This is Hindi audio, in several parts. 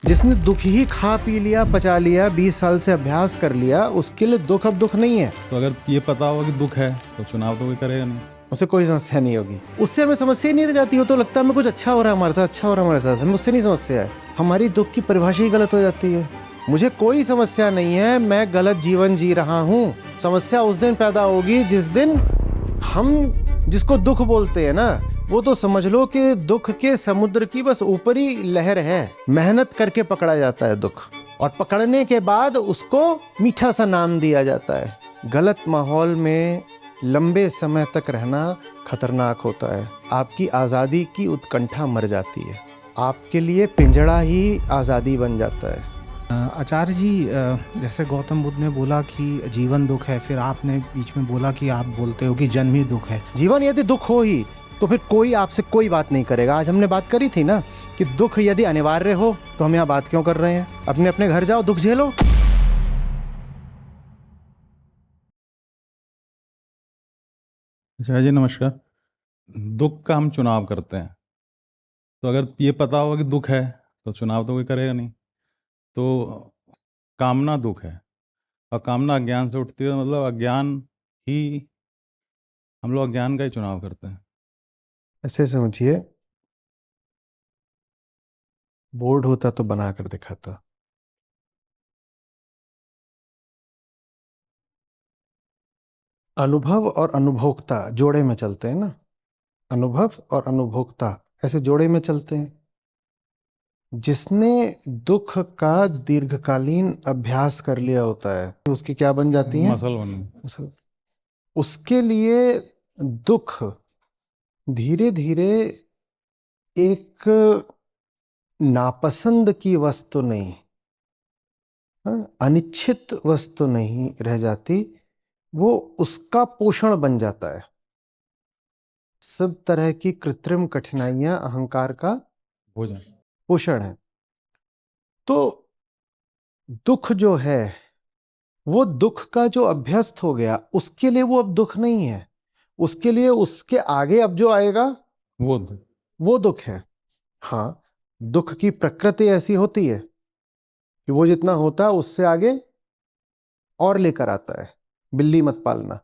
जिसने दुख ही खा पी लिया, पचा लिया, 20 साल से अभ्यास कर लिया, उसके लिए दुख अब दुख नहीं है। तो अगर ये पता होगा कि दुख है तो चुनाव तो कोई करेगा नहीं। उसे कोई समस्या नहीं होगी, उससे हमें समस्या ही नहीं रह जाती हो। तो लगता है हमें कुछ अच्छा हो रहा है हमारे साथ, अच्छा हो रहा है हमारे साथ, हमें उससे नहीं समस्या है। हमारी दुख की परिभाषा ही गलत हो जाती है। मुझे कोई समस्या नहीं है, मैं गलत जीवन जी रहा हूँ। समस्या उस दिन पैदा होगी जिस दिन हम जिसको दुख बोलते हैं ना, वो तो समझ लो कि दुख के समुद्र की बस ऊपरी लहर है। मेहनत करके पकड़ा जाता है दुख, और पकड़ने के बाद उसको मीठा सा नाम दिया जाता है। गलत माहौल में लंबे समय तक रहना खतरनाक होता है। आपकी आज़ादी की उत्कंठा मर जाती है, आपके लिए पिंजड़ा ही आज़ादी बन जाता है। आचार्य जी, जैसे गौतम बुद्ध ने बोला कि जीवन दुख है, फिर आपने बीच में बोला कि आप बोलते हो कि जन्म ही दुख है। जीवन यदि दुख हो ही तो फिर कोई आपसे कोई बात नहीं करेगा। आज हमने बात करी थी ना कि दुख यदि अनिवार्य हो तो हम यहाँ बात क्यों कर रहे हैं। अपने अपने घर जाओ, दुख झेलो। अच्छा जी, नमस्कार। दुख का हम चुनाव करते हैं, तो अगर ये पता होगा कि दुख है तो चुनाव तो कोई करेगा नहीं। तो कामना दुख है, और कामना अज्ञान से उठती है, मतलब अज्ञान ही, हम लोग अज्ञान का ही चुनाव करते हैं। ऐसे समझिए, बोर्ड होता तो बना कर दिखाता। अनुभव और अनुभोक्ता जोड़े में चलते हैं ना, अनुभव और अनुभोक्ता ऐसे जोड़े में चलते हैं। जिसने दुख का दीर्घकालीन अभ्यास कर लिया होता है, उसकी क्या बन जाती है? मसल बन मसल। उसके लिए दुख धीरे धीरे एक नापसंद की वस्तु नहीं, अनिच्छित वस्तु नहीं रह जाती, वो उसका पोषण बन जाता है। सब तरह की कृत्रिम कठिनाइयां अहंकार का भोजन। पोषण है। तो दुख जो है, वो दुख का जो अभ्यस्त हो गया, उसके लिए वो अब दुख नहीं है। उसके लिए उसके आगे अब जो आएगा वो दुख है। हाँ, दुख की प्रकृति ऐसी होती है कि वो जितना होता है उससे आगे और लेकर आता है। बिल्ली मत पालना।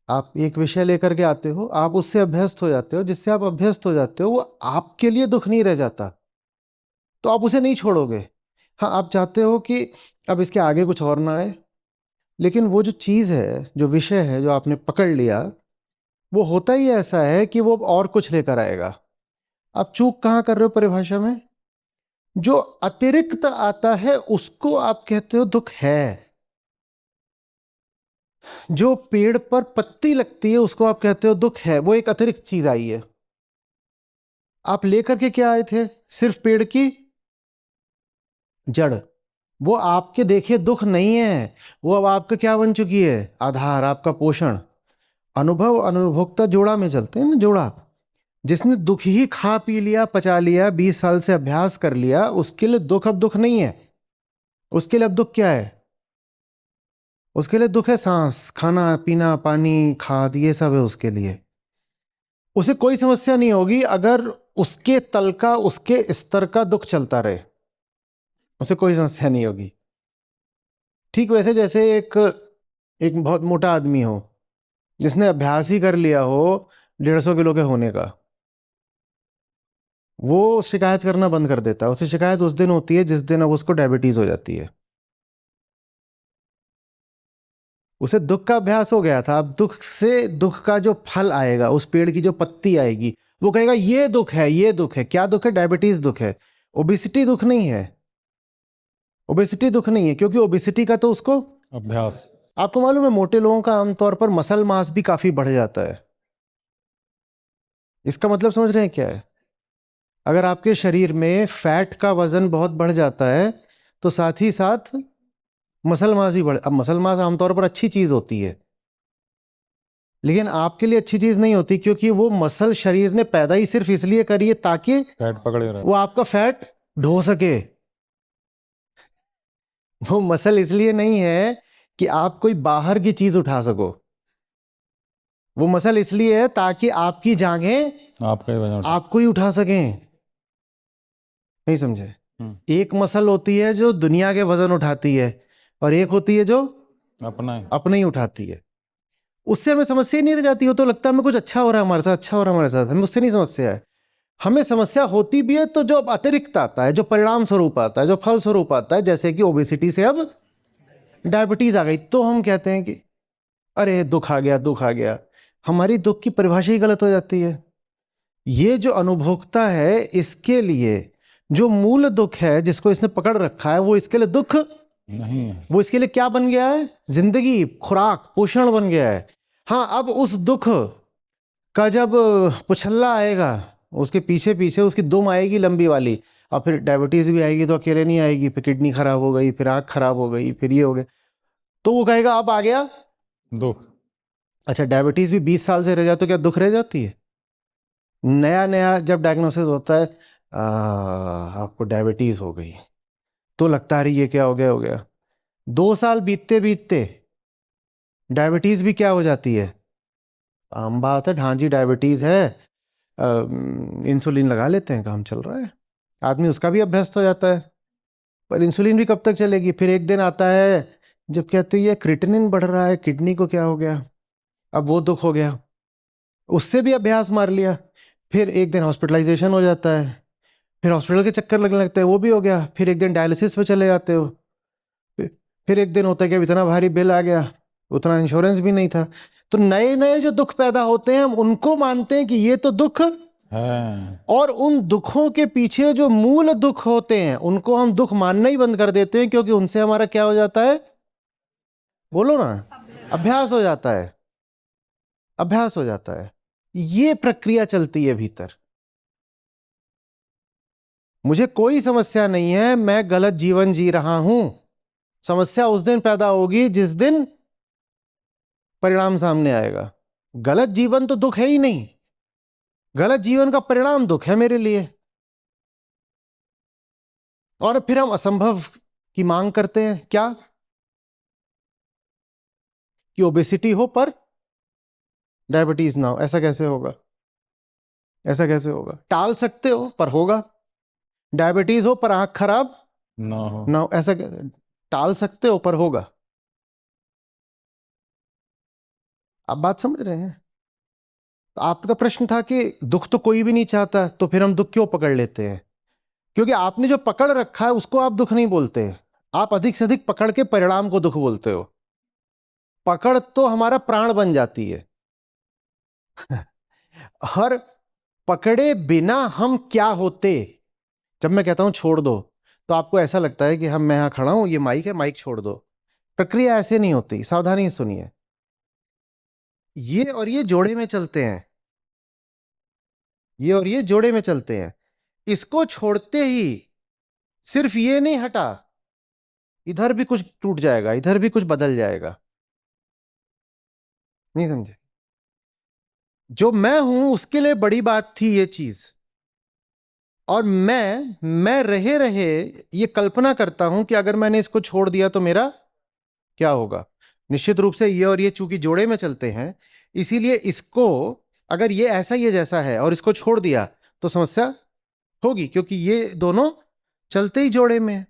आप एक विषय लेकर के आते हो, आप उससे अभ्यस्त हो जाते हो, जिससे आप अभ्यस्त हो जाते हो वो आपके लिए दुख नहीं रह जाता, तो आप उसे नहीं छोड़ोगे। हाँ, आप चाहते हो कि अब इसके आगे कुछ और ना आए, लेकिन वो जो चीज़ है, जो विषय है, जो आपने पकड़ लिया, वो होता ही ऐसा है कि वो और कुछ लेकर आएगा। आप चूक कहाँ कर रहे हो परिभाषा में? जो अतिरिक्त आता है उसको आप कहते हो दुख है। जो पेड़ पर पत्ती लगती है उसको आप कहते हो दुख है। वो एक अतिरिक्त चीज आई है। आप लेकर के क्या आए थे? सिर्फ पेड़ की जड़। वो आपके देखे दुख नहीं है, वो अब आपका क्या बन चुकी है? आधार, आपका पोषण। अनुभव अनुभोक्ता जोड़ा में चलते हैं ना, जोड़ा। जिसने दुख ही खा पी लिया, पचा लिया, 20 साल से अभ्यास कर लिया, उसके लिए दुख अब दुख नहीं है। उसके लिए अब दुख क्या है? उसके लिए दुख है सांस, खाना पीना, पानी, खाद, ये सब है उसके लिए। उसे कोई समस्या नहीं होगी अगर उसके तल का, उसके स्तर का दुख चलता रहे, उसे कोई समस्या नहीं होगी। ठीक वैसे जैसे एक एक बहुत मोटा आदमी हो, जिसने अभ्यास ही कर लिया हो 150 किलो के होने का, वो शिकायत करना बंद कर देता है। उसे शिकायत उस दिन होती है जिस दिन अब उसको डायबिटीज हो जाती है। उसे दुख का अभ्यास हो गया था, अब दुख से दुख का जो फल आएगा, उस पेड़ की जो पत्ती आएगी, वो कहेगा ये दुख है, ये दुख है। क्या दुख है? डायबिटीज दुख है। ओबेसिटी दुख नहीं है। ओबेसिटी दुख नहीं है, क्योंकि ओबेसिटी का तो उसको अभ्यास। आपको मालूम है, मोटे लोगों का आमतौर पर मसल मास भी काफी बढ़ जाता है। इसका मतलब समझ रहे हैं क्या है? अगर आपके शरीर में फैट का वजन बहुत बढ़ जाता है तो साथ ही साथ मसल मास भी बढ़। अब मसल मास आमतौर पर अच्छी चीज होती है, लेकिन आपके लिए अच्छी चीज नहीं होती, क्योंकि वो मसल शरीर ने पैदा ही सिर्फ इसलिए करी है ताकि फैट पकड़े रहे। वो आपका फैट ढो सके। वो मसल इसलिए नहीं है कि आप कोई बाहर की चीज उठा सको। वो मसल इसलिए है ताकि आपकी जांघें आपका ही वजन आपको ही उठा सकें। नहीं समझे? एक मसल होती है जो दुनिया के वजन उठाती है और एक होती है जो अपना है। अपने ही उठाती है। उससे हमें समस्या ही नहीं रह जाती हो, तो लगता है हमें कुछ अच्छा हो रहा है हमारे साथ, अच्छा हो रहा है हमारे साथ, हमें उससे नहीं समस्या है। हमें समस्या होती भी है तो जो अतिरिक्त आता है, जो परिणाम स्वरूप आता है, जो फल स्वरूप आता है, जैसे कि ओबेसिटी से अब डायबिटीज आ गई, तो हम कहते हैं कि अरे दुख आ गया, दुख आ गया। हमारी दुख की परिभाषा ही गलत हो जाती है। ये जो अनुभोक्ता है, इसके लिए जो मूल दुख है जिसको इसने पकड़ रखा है, वो इसके लिए दुख नहीं है। वो इसके लिए क्या बन गया है? जिंदगी, खुराक, पोषण बन गया है। हाँ, अब उस दुख का जब पुछल्ला आएगा, उसके पीछे पीछे उसकी दुम आएगी लंबी वाली, और फिर डायबिटीज भी आएगी, तो अकेले नहीं आएगी, फिर किडनी खराब हो गई, फिर आँख खराब हो गई, फिर ये हो गया, तो वो कहेगा अब आ गया दुख। अच्छा, डायबिटीज भी 20 साल से रह जाए तो क्या दुख रह जाती है? नया नया जब डायग्नोसिस होता है, आपको डायबिटीज हो गई, तो लगता है ये क्या हो गया, हो गया। 2 साल बीतते बीतते डायबिटीज भी क्या हो जाती है? आम बात है, हाँ जी डायबिटीज है, इंसुलिन लगा लेते हैं, काम चल रहा है, आदमी उसका भी अभ्यस्त हो जाता है। पर इंसुलिन भी कब तक चलेगी? फिर एक दिन आता है जब कहते हैं क्रिएटिनिन बढ़ रहा है, किडनी को क्या हो गया, अब वो दुख हो गया, उससे भी अभ्यास मार लिया। फिर एक दिन हॉस्पिटलाइजेशन हो जाता है, फिर हॉस्पिटल के चक्कर लगने लगते हैं, वो भी हो गया। फिर एक दिन डायलिसिस पे चले जाते हो, फिर एक दिन होता है कि अब इतना भारी बिल आ गया, उतना इंश्योरेंस भी नहीं था। तो नए नए जो दुख पैदा होते हैं, हम उनको मानते हैं कि ये तो दुख है। और उन दुखों के पीछे जो मूल दुख होते हैं उनको हम दुख मानना ही बंद कर देते हैं, क्योंकि उनसे हमारा क्या हो जाता है? बोलो ना, अभ्यास हो जाता है, अभ्यास हो जाता है। ये प्रक्रिया चलती है भीतर। मुझे कोई समस्या नहीं है, मैं गलत जीवन जी रहा हूं। समस्या उस दिन पैदा होगी जिस दिन परिणाम सामने आएगा। गलत जीवन तो दुख है ही नहीं, गलत जीवन का परिणाम दुख है मेरे लिए। और फिर हम असंभव की मांग करते हैं, क्या? कि ओबेसिटी हो पर डायबिटीज ना हो। ऐसा कैसे होगा? ऐसा कैसे होगा? टाल सकते हो पर होगा। डायबिटीज हो पर आंख खराब ना हो। ना हो, ऐसा टाल सकते हो पर होगा। आप बात समझ रहे हैं? तो आपका प्रश्न था कि दुख तो कोई भी नहीं चाहता, तो फिर हम दुख क्यों पकड़ लेते हैं? क्योंकि आपने जो पकड़ रखा है उसको आप दुख नहीं बोलते, आप अधिक से अधिक पकड़ के परिणाम को दुख बोलते हो। पकड़ तो हमारा प्राण बन जाती है और पकड़े बिना हम क्या होते? जब मैं कहता हूं छोड़ दो, तो आपको ऐसा लगता है कि मैं यहां खड़ा हूं, ये माइक है, माइक छोड़ दो। प्रक्रिया ऐसे नहीं होती, सावधानी से सुनिए। ये और ये जोड़े में चलते हैं, ये और ये जोड़े में चलते हैं। इसको छोड़ते ही सिर्फ ये नहीं हटा, इधर भी कुछ टूट जाएगा, इधर भी कुछ बदल जाएगा। नहीं समझे? जो मैं हूं उसके लिए बड़ी बात थी ये चीज। और मैं रहे रहे ये कल्पना करता हूं कि अगर मैंने इसको छोड़ दिया तो मेरा क्या होगा। निश्चित रूप से ये और ये चूंकि जोड़े में चलते हैं, इसीलिए इसको, अगर ये ऐसा ही है जैसा है और इसको छोड़ दिया तो समस्या होगी, क्योंकि ये दोनों चलते ही जोड़े में हैं।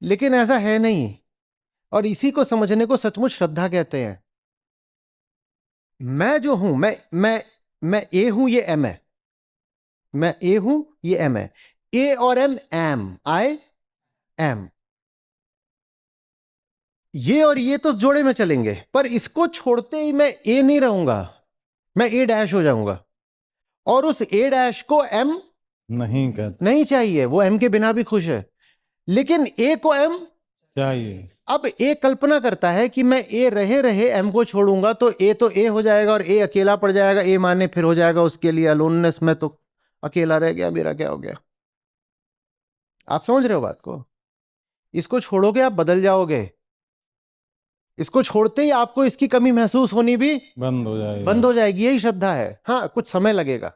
लेकिन ऐसा है नहीं, और इसी को समझने को सचमुच श्रद्धा कहते हैं। मैं जो हूं, मैं ए हूं, ये एम है। मैं ए हूं, ये एम है। ए और एम आई एम, ये और ये तो जोड़े में चलेंगे, पर इसको छोड़ते ही मैं ए नहीं रहूंगा, मैं ए डैश हो जाऊंगा। और उस ए डैश को एम नहीं कहते। नहीं चाहिए, वो एम के बिना भी खुश है। लेकिन ए को एम चाहिए। अब ए कल्पना करता है कि मैं ए रहे रहे एम को छोड़ूंगा तो ए हो जाएगा, और ए अकेला पड़ जाएगा। ए माने फिर हो जाएगा उसके लिए अलोननेस, में तो अकेला रह गया, मेरा क्या हो गया। आप समझ रहे हो बात को? इसको छोड़ोगे आप बदल जाओगे, इसको छोड़ते ही आपको इसकी कमी महसूस होनी भी बंद हो जाएगा। बंद हो जाएगी। यही श्रद्धा है। हाँ, कुछ समय लगेगा,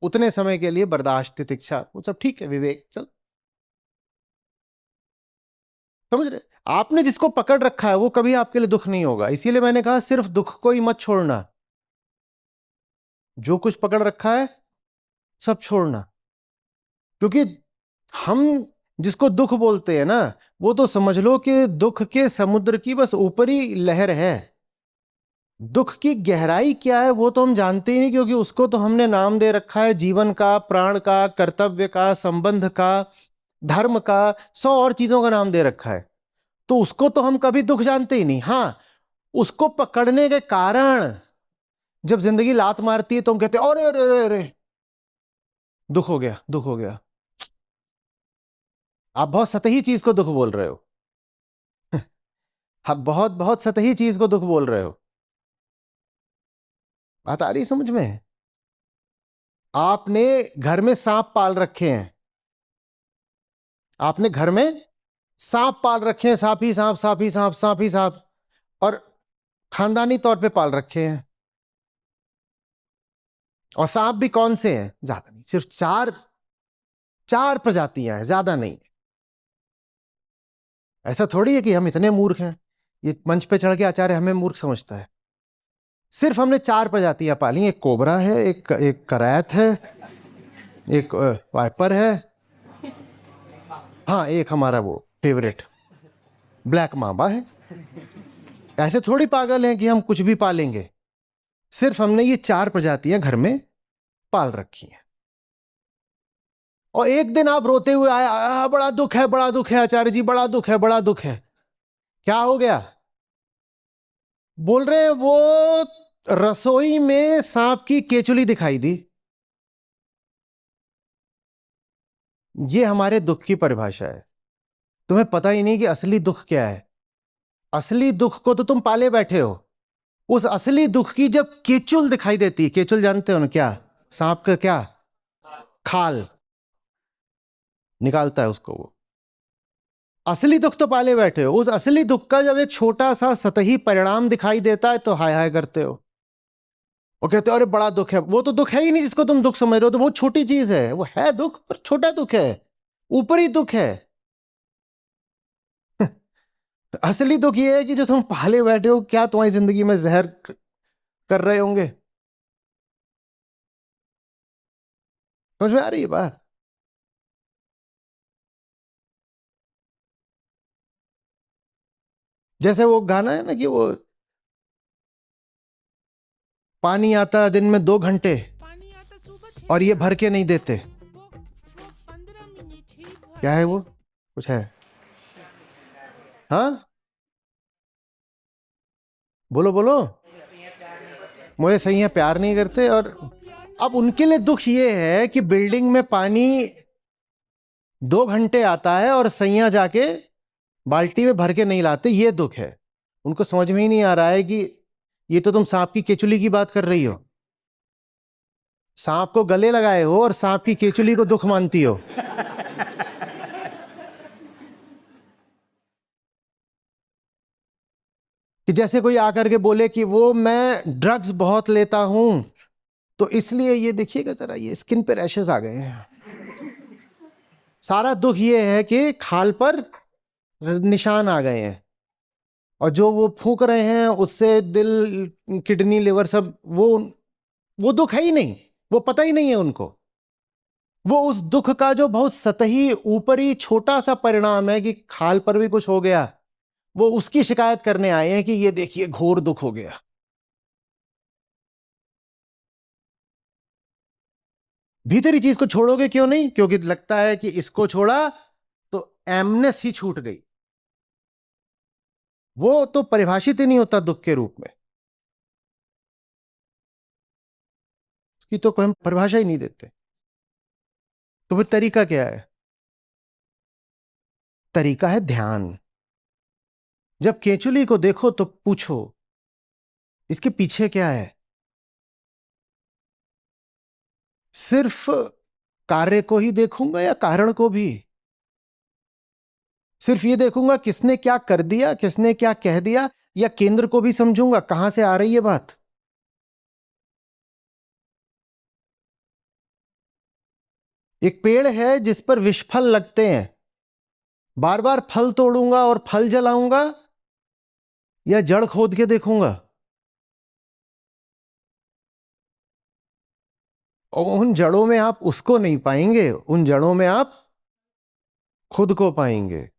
उतने समय के लिए बर्दाश्त, तितिक्षा, वो सब ठीक है, विवेक, चल। समझ रहे? आपने जिसको पकड़ रखा है वो कभी आपके लिए दुख नहीं होगा। इसीलिए मैंने कहा सिर्फ दुख को ही मत छोड़ना, जो कुछ पकड़ रखा है सब छोड़ना। क्योंकि हम जिसको दुख बोलते हैं ना, वो तो समझ लो कि दुख के समुद्र की बस ऊपरी लहर है। दुख की गहराई क्या है वो तो हम जानते ही नहीं, क्योंकि उसको तो हमने नाम दे रखा है जीवन का, प्राण का, कर्तव्य का, संबंध का, धर्म का, 100 और चीजों का नाम दे रखा है। तो उसको तो हम कभी दुख जानते ही नहीं। हाँ, उसको पकड़ने के कारण जब जिंदगी लात मारती है तो हम कहते हैं अरे अरे अरे अरे, दुख हो गया, दुख हो गया। आप बहुत सतही चीज को दुख बोल रहे हो। आप बहुत बहुत सतही चीज को दुख बोल रहे हो। बात आ रही समझ में? आपने घर में सांप पाल रखे हैं, आपने घर में सांप पाल रखे हैं, सांप ही सांप, सांप ही सांप, सांप ही सांप, और खानदानी तौर पे पाल रखे हैं। और सांप भी कौन से हैं? ज्यादा नहीं, सिर्फ चार चार प्रजातियां हैं, ज्यादा नहीं। ऐसा थोड़ी है कि हम इतने मूर्ख हैं, ये मंच पे चढ़ के आचार्य हमें मूर्ख समझता है। सिर्फ हमने 4 प्रजातियां पाली। एक कोबरा है, एक करैत है, एक वाइपर है, हाँ एक हमारा वो फेवरेट ब्लैक मांबा है। ऐसे थोड़ी पागल हैं कि हम कुछ भी पालेंगे। सिर्फ हमने ये 4 प्रजातियां घर में पाल रखी हैं। और एक दिन आप रोते हुए आए, बड़ा दुख है, बड़ा दुख है आचार्य जी, बड़ा दुख है, बड़ा दुख है। क्या हो गया? बोल रहे हैं वो रसोई में सांप की केचुली दिखाई दी। ये हमारे दुख की परिभाषा है। तुम्हें पता ही नहीं कि असली दुख क्या है। असली दुख को तो तुम पाले बैठे हो। उस असली दुख की जब केचुल दिखाई देती है, केचुल जानते हो ना क्या? सांप का क्या खाल निकालता है उसको वो। असली दुख तो पाले बैठे हो। उस असली दुख का जब एक छोटा सा सतही परिणाम दिखाई देता है तो हाय हाय करते हो और कहते हो अरे बड़ा दुख है। वो तो दुख है ही नहीं जिसको तुम दुख समझ रहे हो, तो बहुत छोटी चीज है। वो है दुख पर छोटा दुख है, ऊपरी दुख है। असली दुख ये है कि जो तुम पाले बैठे हो, क्या तुम्हारी जिंदगी में जहर कर रहे होंगे। समझ में आ रही है बात? जैसे वो गाना है ना कि वो पानी आता दिन में 2 घंटे और ये भर के नहीं देते। क्या है वो? कुछ है? हाँ बोलो बोलो। मुझे सही है, प्यार नहीं करते। और अब उनके लिए दुख ये है कि बिल्डिंग में पानी 2 घंटे आता है और सैया जाके बाल्टी में भर के नहीं लाते, ये दुख है। उनको समझ में ही नहीं आ रहा है कि ये तो तुम सांप की केचुली की बात कर रही हो। सांप को गले लगाए हो और सांप की केचुली को दुख मानती हो। कि जैसे कोई आकर के बोले कि वो मैं ड्रग्स बहुत लेता हूं तो इसलिए ये देखिएगा जरा, ये स्किन पे रैशेस आ गए हैं। सारा दुख ये है कि खाल पर निशान आ गए हैं, और जो वो फूंक रहे हैं उससे दिल, किडनी, लिवर सब, वो दुख है ही नहीं। वो पता ही नहीं है उनको। वो उस दुख का जो बहुत सतही ऊपरी छोटा सा परिणाम है कि खाल पर भी कुछ हो गया, वो उसकी शिकायत करने आए हैं कि ये देखिए घोर दुख हो गया। भीतरी चीज को छोड़ोगे क्यों नहीं? क्योंकि लगता है कि इसको छोड़ा तो एमनेस ही छूट गई। वो तो परिभाषित ही नहीं होता दुख के रूप में, उसकी तो कोई हम परिभाषा ही नहीं देते। तो फिर तरीका क्या है? तरीका है ध्यान। जब केंचुली को देखो तो पूछो इसके पीछे क्या है। सिर्फ कार्य को ही देखूंगा या कारण को भी? सिर्फ ये देखूंगा किसने क्या कर दिया, किसने क्या कह दिया, या केंद्र को भी समझूंगा कहां से आ रही है बात? एक पेड़ है जिस पर विषफल लगते हैं, बार बार फल तोड़ूंगा और फल जलाऊंगा या जड़ खोद के देखूंगा? और उन जड़ों में आप उसको नहीं पाएंगे, उन जड़ों में आप खुद को पाएंगे।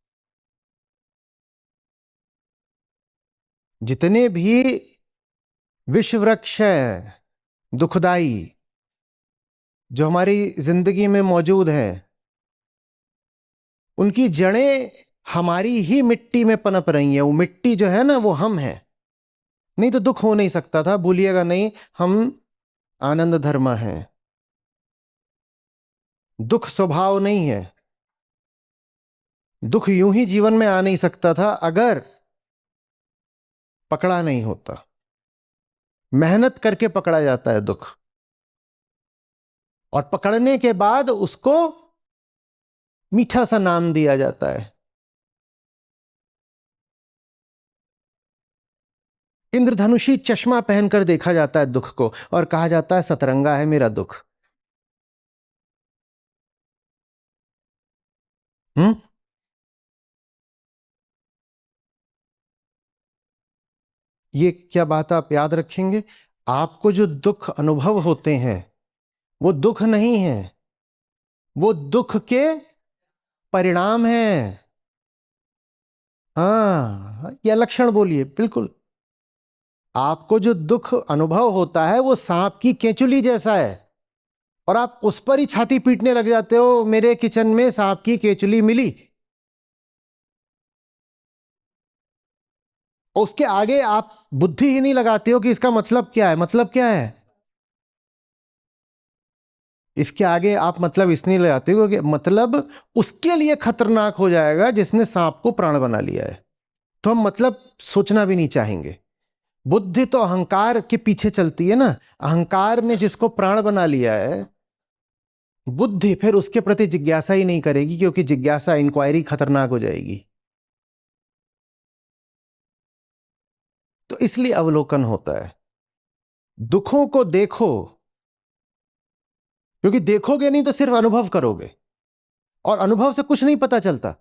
जितने भी विश्व वृक्ष हैं दुखदाई जो हमारी जिंदगी में मौजूद हैं, उनकी जड़ें हमारी ही मिट्टी में पनप रही हैं। वो मिट्टी जो है ना, वो हम हैं। नहीं तो दुख हो नहीं सकता था, भूलिएगा नहीं। हम आनंद धर्मा हैं, दुख स्वभाव नहीं है। दुख यूं ही जीवन में आ नहीं सकता था अगर पकड़ा नहीं होता। मेहनत करके पकड़ा जाता है दुख, और पकड़ने के बाद उसको मीठा सा नाम दिया जाता है। इंद्रधनुषी चश्मा पहनकर देखा जाता है दुख को, और कहा जाता है सतरंगा है मेरा दुख। ये क्या बात आप याद रखेंगे। आपको जो दुख अनुभव होते हैं वो दुख नहीं है, वो दुख के परिणाम हैं। हाँ, यह लक्षण बोलिए बिल्कुल। आपको जो दुख अनुभव होता है वो सांप की केंचुली जैसा है, और आप उस पर ही छाती पीटने लग जाते हो, मेरे किचन में सांप की केंचुली मिली। और उसके आगे आप बुद्धि ही नहीं लगाते हो कि इसका मतलब क्या है। मतलब क्या है इसके आगे आप मतलब इसलिए लगाते हो कि मतलब उसके लिए खतरनाक हो जाएगा जिसने सांप को प्राण बना लिया है। तो हम मतलब सोचना भी नहीं चाहेंगे। बुद्धि तो अहंकार के पीछे चलती है ना। अहंकार ने जिसको प्राण बना लिया है, बुद्धि फिर उसके प्रति जिज्ञासा ही नहीं करेगी, क्योंकि जिज्ञासा, इंक्वायरी खतरनाक हो जाएगी। तो इसलिए अवलोकन होता है। दुखों को देखो, क्योंकि देखोगे नहीं तो सिर्फ अनुभव करोगे, और अनुभव से कुछ नहीं पता चलता।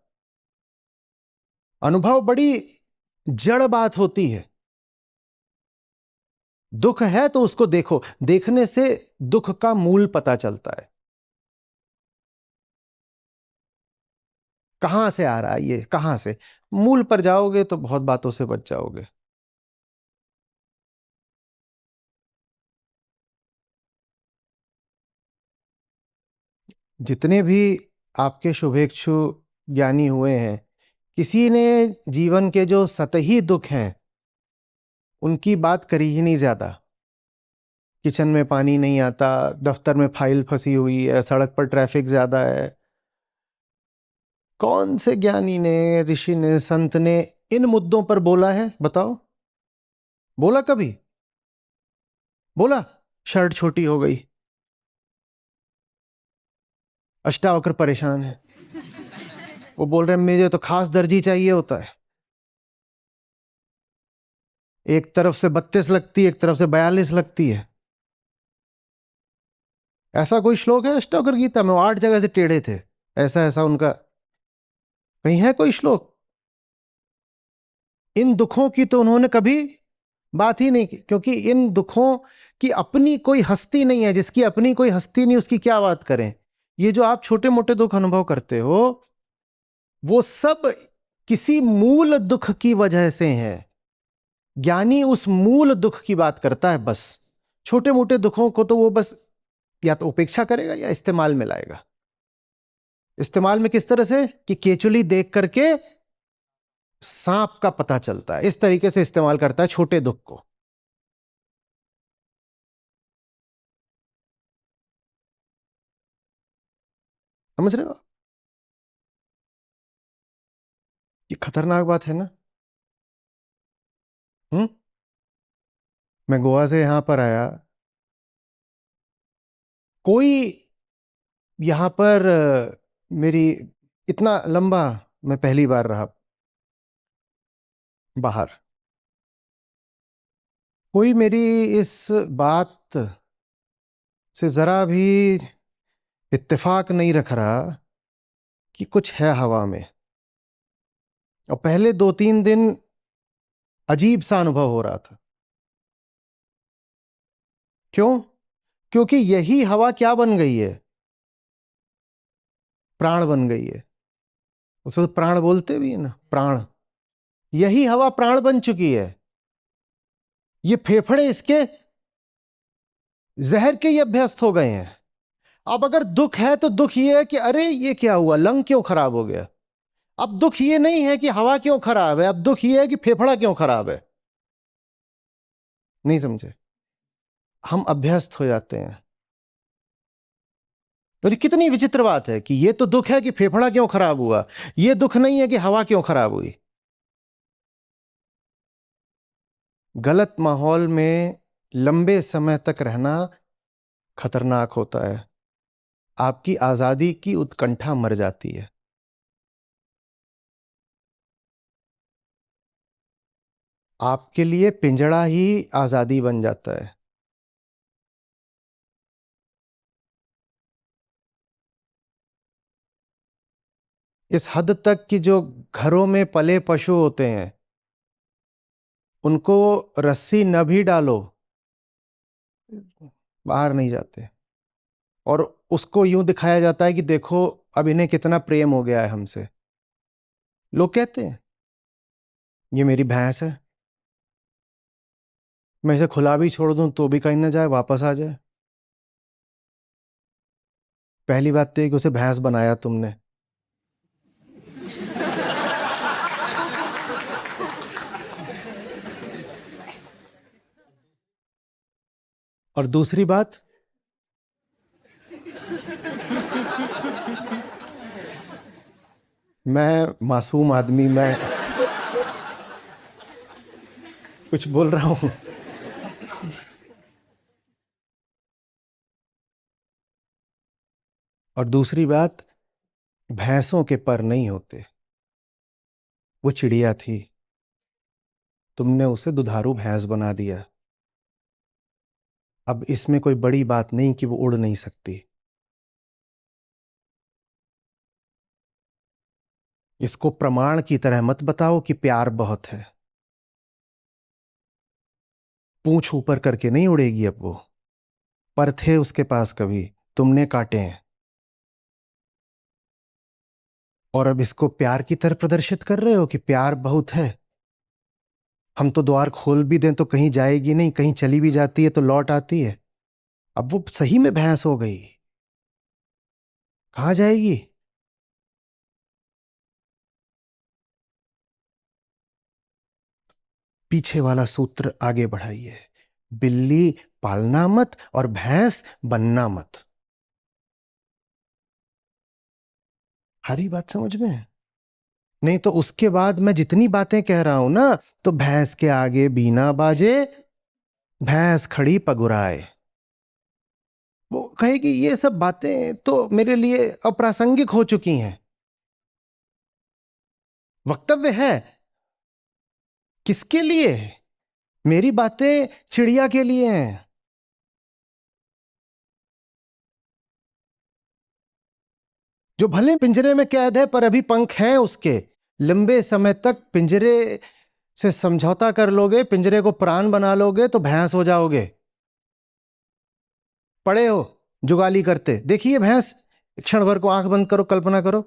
अनुभव बड़ी जड़ बात होती है। दुख है तो उसको देखो, देखने से दुख का मूल पता चलता है। कहां से आ रहा है ये, कहां से। मूल पर जाओगे तो बहुत बातों से बच जाओगे। जितने भी आपके शुभेच्छु ज्ञानी हुए हैं, किसी ने जीवन के जो सतही दुख हैं उनकी बात करी ही नहीं ज्यादा। किचन में पानी नहीं आता, दफ्तर में फाइल फंसी हुई है, सड़क पर ट्रैफिक ज्यादा है। कौन से ज्ञानी ने, ऋषि ने, संत ने इन मुद्दों पर बोला है बताओ। बोला कभी? बोला शर्ट छोटी हो गई, अष्टावक्र परेशान है, वो बोल रहे हैं मुझे तो खास दर्जी चाहिए होता है। एक तरफ से 32 लगती है, एक तरफ से 42 लगती है। ऐसा कोई श्लोक है अष्टावक्र गीता में? वो 8 जगह से टेढ़े थे, ऐसा ऐसा उनका कहीं है कोई श्लोक? इन दुखों की तो उन्होंने कभी बात ही नहीं की, क्योंकि इन दुखों की अपनी कोई हस्ती नहीं है। जिसकी अपनी कोई हस्ती नहीं उसकी क्या बात करें। ये जो आप छोटे मोटे दुख अनुभव करते हो वो सब किसी मूल दुख की वजह से हैं। ज्ञानी उस मूल दुख की बात करता है बस। छोटे मोटे दुखों को तो वो बस या तो उपेक्षा करेगा या इस्तेमाल में लाएगा। इस्तेमाल में किस तरह से कि केचुली देख करके सांप का पता चलता है, इस तरीके से इस्तेमाल करता है छोटे दुख को। समझ रहे हो? ये खतरनाक बात है ना। मैं गोवा से यहां पर आया, कोई यहां पर मेरी इतना लंबा मैं पहली बार रहा बाहर। कोई मेरी इस बात से जरा भी इत्तेफाक नहीं रख रहा कि कुछ है हवा में। और पहले 2-3 दिन अजीब सा अनुभव हो रहा था। क्यों? क्योंकि यही हवा क्या बन गई है? प्राण बन गई है। उसको तो प्राण बोलते भी है ना, प्राण। यही हवा प्राण बन चुकी है। ये फेफड़े इसके जहर के ही अभ्यस्त हो गए हैं। अब अगर दुख है तो दुख ये है कि अरे ये क्या हुआ, लंग क्यों खराब हो गया। अब दुख ये नहीं है कि हवा क्यों खराब है, अब दुख ये है कि फेफड़ा क्यों खराब है। नहीं समझे? हम अभ्यस्त हो जाते हैं। और ये कितनी विचित्र बात है कि ये तो दुख है कि फेफड़ा क्यों खराब हुआ, ये दुख नहीं है कि हवा क्यों खराब हुई। गलत माहौल में लंबे समय तक रहना खतरनाक होता है। आपकी आजादी की उत्कंठा मर जाती है। आपके लिए पिंजड़ा ही आजादी बन जाता है। इस हद तक कि जो घरों में पले पशु होते हैं उनको रस्सी न भी डालो बाहर नहीं जाते, और उसको यूं दिखाया जाता है कि देखो अब इन्हें कितना प्रेम हो गया है हमसे। लोग कहते हैं ये मेरी भैंस है, मैं इसे खुला भी छोड़ दूं तो भी कहीं ना जाए, वापस आ जाए। पहली बात तो ये कि उसे भैंस बनाया तुमने। और दूसरी बात, मैं मासूम आदमी, मैं कुछ बोल रहा हूं। और दूसरी बात, भैंसों के पर नहीं होते। वो चिड़िया थी, तुमने उसे दुधारू भैंस बना दिया। अब इसमें कोई बड़ी बात नहीं कि वो उड़ नहीं सकती। इसको प्रमाण की तरह मत बताओ कि प्यार बहुत है। पूंछ ऊपर करके नहीं उड़ेगी अब वो। पर थे उसके पास कभी, तुमने काटे हैं। और अब इसको प्यार की तरह प्रदर्शित कर रहे हो कि प्यार बहुत है। हम तो द्वार खोल भी दें तो कहीं जाएगी नहीं, कहीं चली भी जाती है तो लौट आती है। अब वो सही में भैंस हो गई, कहां जाएगी। पीछे वाला सूत्र आगे बढ़ाइए। बिल्ली पालना मत और भैंस बनना मत। हरी बात समझ में है? नहीं तो उसके बाद मैं जितनी बातें कह रहा हूं ना, तो भैंस के आगे बीना बाजे, भैंस खड़ी पगुराए। वो कहेगी ये सब बातें तो मेरे लिए अप्रासंगिक हो चुकी हैं। वक्तव्य है किसके लिए है? मेरी बातें चिड़िया के लिए हैं। जो भले पिंजरे में कैद है पर अभी पंख हैं उसके। लंबे समय तक पिंजरे से समझौता कर लोगे, पिंजरे को प्राण बना लोगे तो भैंस हो जाओगे। पड़े हो जुगाली करते, देखिए भैंस। क्षण भर को आंख बंद करो, कल्पना करो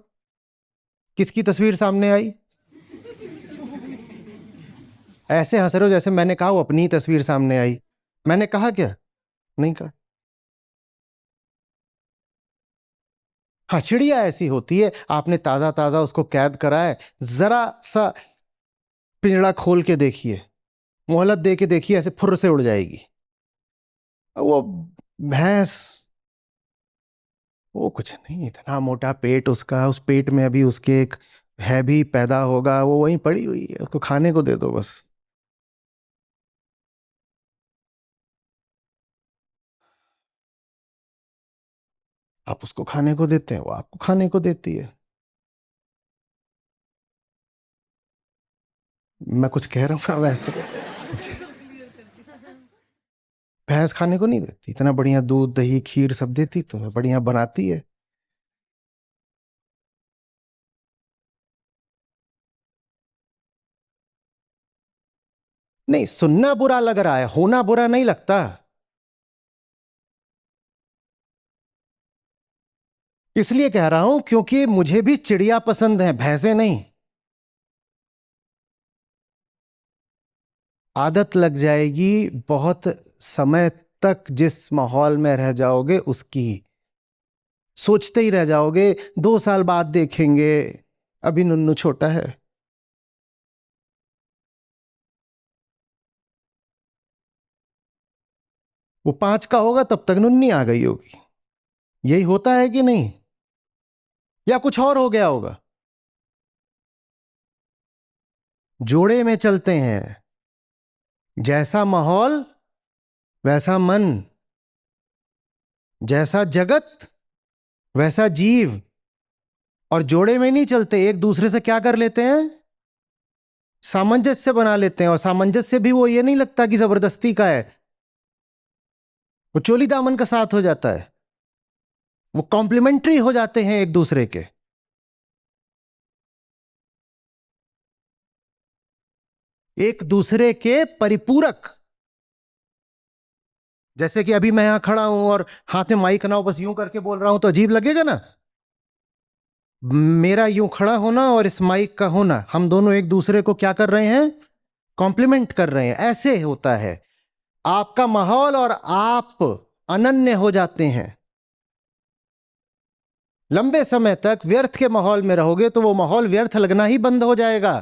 किसकी तस्वीर सामने आई। ऐसे हंस रहे हो जैसे मैंने कहा वो अपनी ही तस्वीर सामने आई। मैंने कहा क्या? नहीं कहा। हाँ, चिड़िया ऐसी होती है, आपने ताजा ताजा उसको कैद करा है, जरा सा पिंजड़ा खोल के देखिए, मोहलत दे के देखिए, ऐसे फुर्र से उड़ जाएगी। वो भैंस, वो कुछ नहीं, इतना मोटा पेट उसका, उस पेट में अभी उसके एक है भी पैदा होगा, वो वहीं पड़ी हुई है, उसको खाने को दे दो बस। आप उसको खाने को देते हैं, वो आपको खाने को देती है। मैं कुछ कह रहा हूँ वैसे। भैंस खाने को नहीं देती, इतना बढ़िया दूध दही खीर सब देती तो है, बढ़िया बनाती है। नहीं, सुनना बुरा लग रहा है, होना बुरा नहीं लगता। इसलिए कह रहा हूं क्योंकि मुझे भी चिड़िया पसंद है, भैंसे नहीं। आदत लग जाएगी बहुत समय तक, जिस माहौल में रह जाओगे उसकी सोचते ही रह जाओगे। 2 साल बाद देखेंगे, अभी नुन्नू छोटा है। वो 5 का होगा तब तक नुन्नी आ गई होगी। यही होता है कि नहीं? या कुछ और हो गया होगा? जोड़े में चलते हैं, जैसा माहौल वैसा मन, जैसा जगत वैसा जीव। और जोड़े में नहीं चलते, एक दूसरे से क्या कर लेते हैं? सामंजस्य बना लेते हैं। और सामंजस्य भी वो ये नहीं लगता कि जबरदस्ती का है, वो चोली दामन का साथ हो जाता है। वो कॉम्प्लीमेंट्री हो जाते हैं एक दूसरे के। एक दूसरे के परिपूरक। जैसे कि अभी मैं यहां खड़ा हूं और हाथ में माइक ना हो, बस यूं करके बोल रहा हूं तो अजीब लगेगा ना। मेरा यूं खड़ा होना और इस माइक का होना, हम दोनों एक दूसरे को क्या कर रहे हैं? कॉम्प्लीमेंट कर रहे हैं। ऐसे होता है। आपका माहौल और आप अनन्य हो जाते हैं। लंबे समय तक व्यर्थ के माहौल में रहोगे तो वो माहौल व्यर्थ लगना ही बंद हो जाएगा।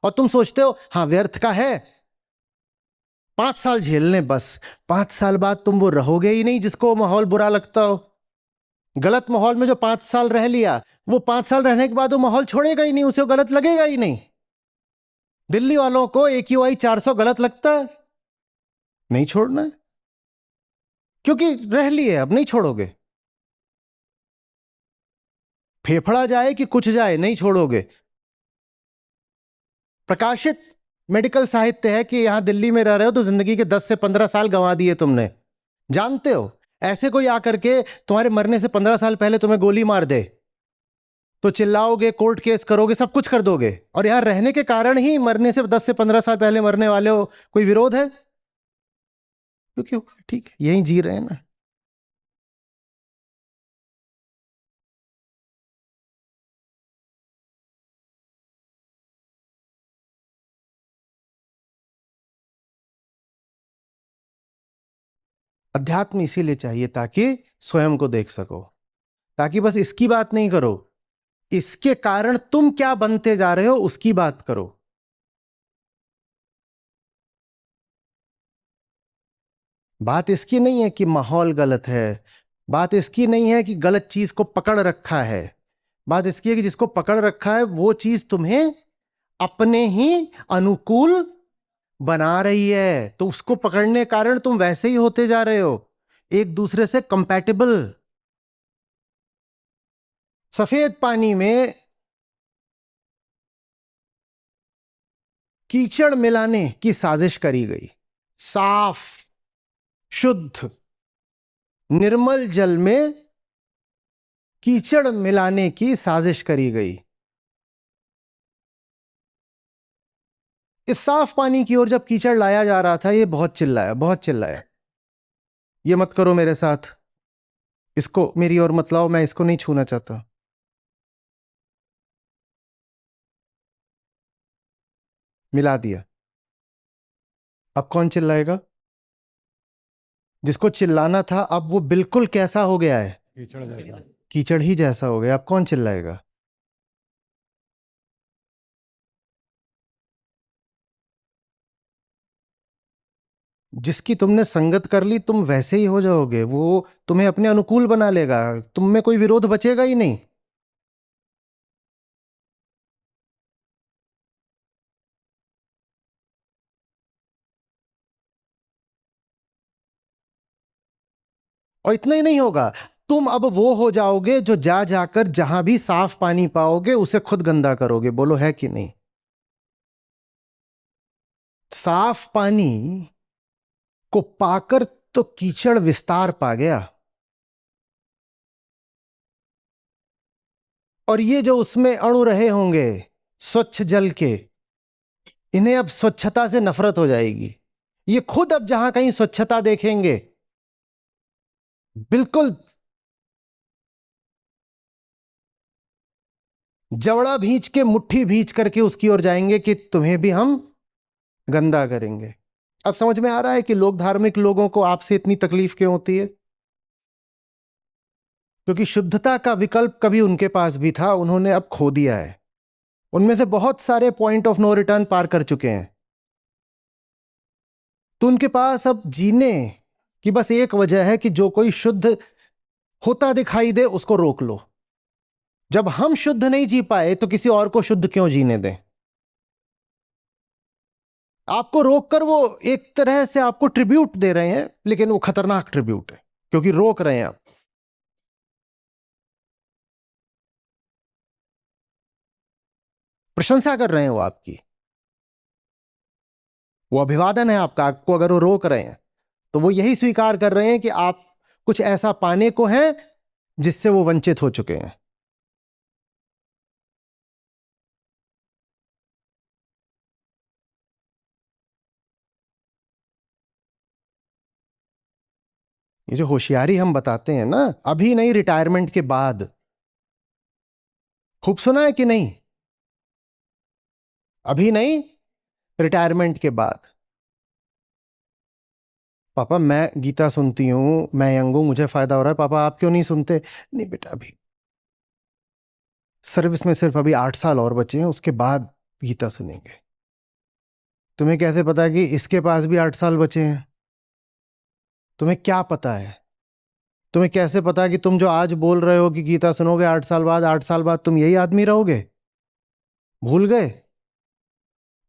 और तुम सोचते हो हां व्यर्थ का है, 5 साल झेल लें बस। 5 साल बाद तुम वो रहोगे ही नहीं जिसको वो माहौल बुरा लगता हो। गलत माहौल में जो 5 साल रह लिया, वो 5 साल रहने के बाद वो माहौल छोड़ेगा ही नहीं, उसे वो गलत लगेगा ही नहीं। दिल्ली वालों को AQI 400 गलत लगता है, नहीं छोड़ना है क्योंकि रह लिए, अब नहीं छोड़ोगे। फेफड़ा जाए कि कुछ जाए, नहीं छोड़ोगे। प्रकाशित मेडिकल साहित्य है कि यहां दिल्ली में रह रहे हो तो जिंदगी के 10 से 15 साल गंवा दिए तुमने। जानते हो, ऐसे कोई आकर के तुम्हारे मरने से 15 साल पहले तुम्हें गोली मार दे तो चिल्लाओगे, कोर्ट केस करोगे, सब कुछ कर दोगे। और यहां रहने के कारण ही मरने से 10 से 15 साल पहले मरने वाले हो, कोई विरोध है? क्योंकि ठीक है, यहीं जी रहे हैं ना। अध्यात्म इसीलिए चाहिए ताकि स्वयं को देख सको, ताकि बस इसकी बात नहीं करो, इसके कारण तुम क्या बनते जा रहे हो उसकी बात करो। बात इसकी नहीं है कि माहौल गलत है, बात इसकी नहीं है कि गलत चीज को पकड़ रखा है। बात इसकी है कि जिसको पकड़ रखा है वो चीज तुम्हें अपने ही अनुकूल बना रही है, तो उसको पकड़ने के कारण तुम वैसे ही होते जा रहे हो, एक दूसरे से कंपैटिबल। सफेद पानी में कीचड़ मिलाने की साजिश करी गई। साफ शुद्ध निर्मल जल में कीचड़ मिलाने की साजिश करी गई। इस साफ पानी की ओर जब कीचड़ लाया जा रहा था, ये बहुत चिल्लाया, बहुत चिल्लाया, ये मत करो मेरे साथ, इसको मेरी ओर मत लाओ, मैं इसको नहीं छूना चाहता। मिला दिया। अब कौन चिल्लाएगा? जिसको चिल्लाना था अब वो बिल्कुल कैसा हो गया है? कीचड़ जैसा। कीचड़ ही जैसा हो गया। अब कौन चिल्लाएगा? जिसकी तुमने संगत कर ली तुम वैसे ही हो जाओगे, वो तुम्हें अपने अनुकूल बना लेगा, तुम में कोई विरोध बचेगा ही नहीं। और इतना ही नहीं होगा, तुम अब वो हो जाओगे जो जा जाकर जहां भी साफ पानी पाओगे उसे खुद गंदा करोगे। बोलो है कि नहीं? साफ पानी को पाकर तो कीचड़ विस्तार पा गया, और ये जो उसमें अणु रहे होंगे स्वच्छ जल के, इन्हें अब स्वच्छता से नफरत हो जाएगी। ये खुद अब जहां कहीं स्वच्छता देखेंगे बिल्कुल जवड़ा भींच के, मुट्ठी भींच करके उसकी ओर जाएंगे कि तुम्हें भी हम गंदा करेंगे। अब समझ में आ रहा है कि लोग, धार्मिक लोगों को आपसे इतनी तकलीफ क्यों होती है? क्योंकि शुद्धता का विकल्प कभी उनके पास भी था, उन्होंने अब खो दिया है। उनमें से बहुत सारे पॉइंट ऑफ नो रिटर्न पार कर चुके हैं। तो उनके पास अब जीने की बस एक वजह है कि जो कोई शुद्ध होता दिखाई दे उसको रोक लो। जब हम शुद्ध नहीं जी पाए तो किसी और को शुद्ध क्यों जीने दें? आपको रोककर वो एक तरह से आपको ट्रिब्यूट दे रहे हैं, लेकिन वो खतरनाक ट्रिब्यूट है, क्योंकि रोक रहे हैं आप। प्रशंसा कर रहे हैं वो आपकी, वो अभिवादन है आपका। आपको अगर वो रोक रहे हैं तो वो यही स्वीकार कर रहे हैं कि आप कुछ ऐसा पाने को हैं जिससे वो वंचित हो चुके हैं। ये जो होशियारी हम बताते हैं ना, अभी नहीं, रिटायरमेंट के बाद। खूब सुना है कि नहीं? अभी नहीं, रिटायरमेंट के बाद। पापा मैं गीता सुनती हूं, मैं यंग हूं, मुझे फायदा हो रहा है, पापा आप क्यों नहीं सुनते? नहीं बेटा, अभी सर्विस में सिर्फ अभी 8 साल और बचे हैं, उसके बाद गीता सुनेंगे। तुम्हें कैसे पता कि इसके पास भी 8 साल बचे हैं? तुम्हें क्या पता है? तुम्हें कैसे पता कि तुम जो आज बोल रहे हो कि गीता सुनोगे 8 साल बाद, 8 साल बाद तुम यही आदमी रहोगे? भूल गए?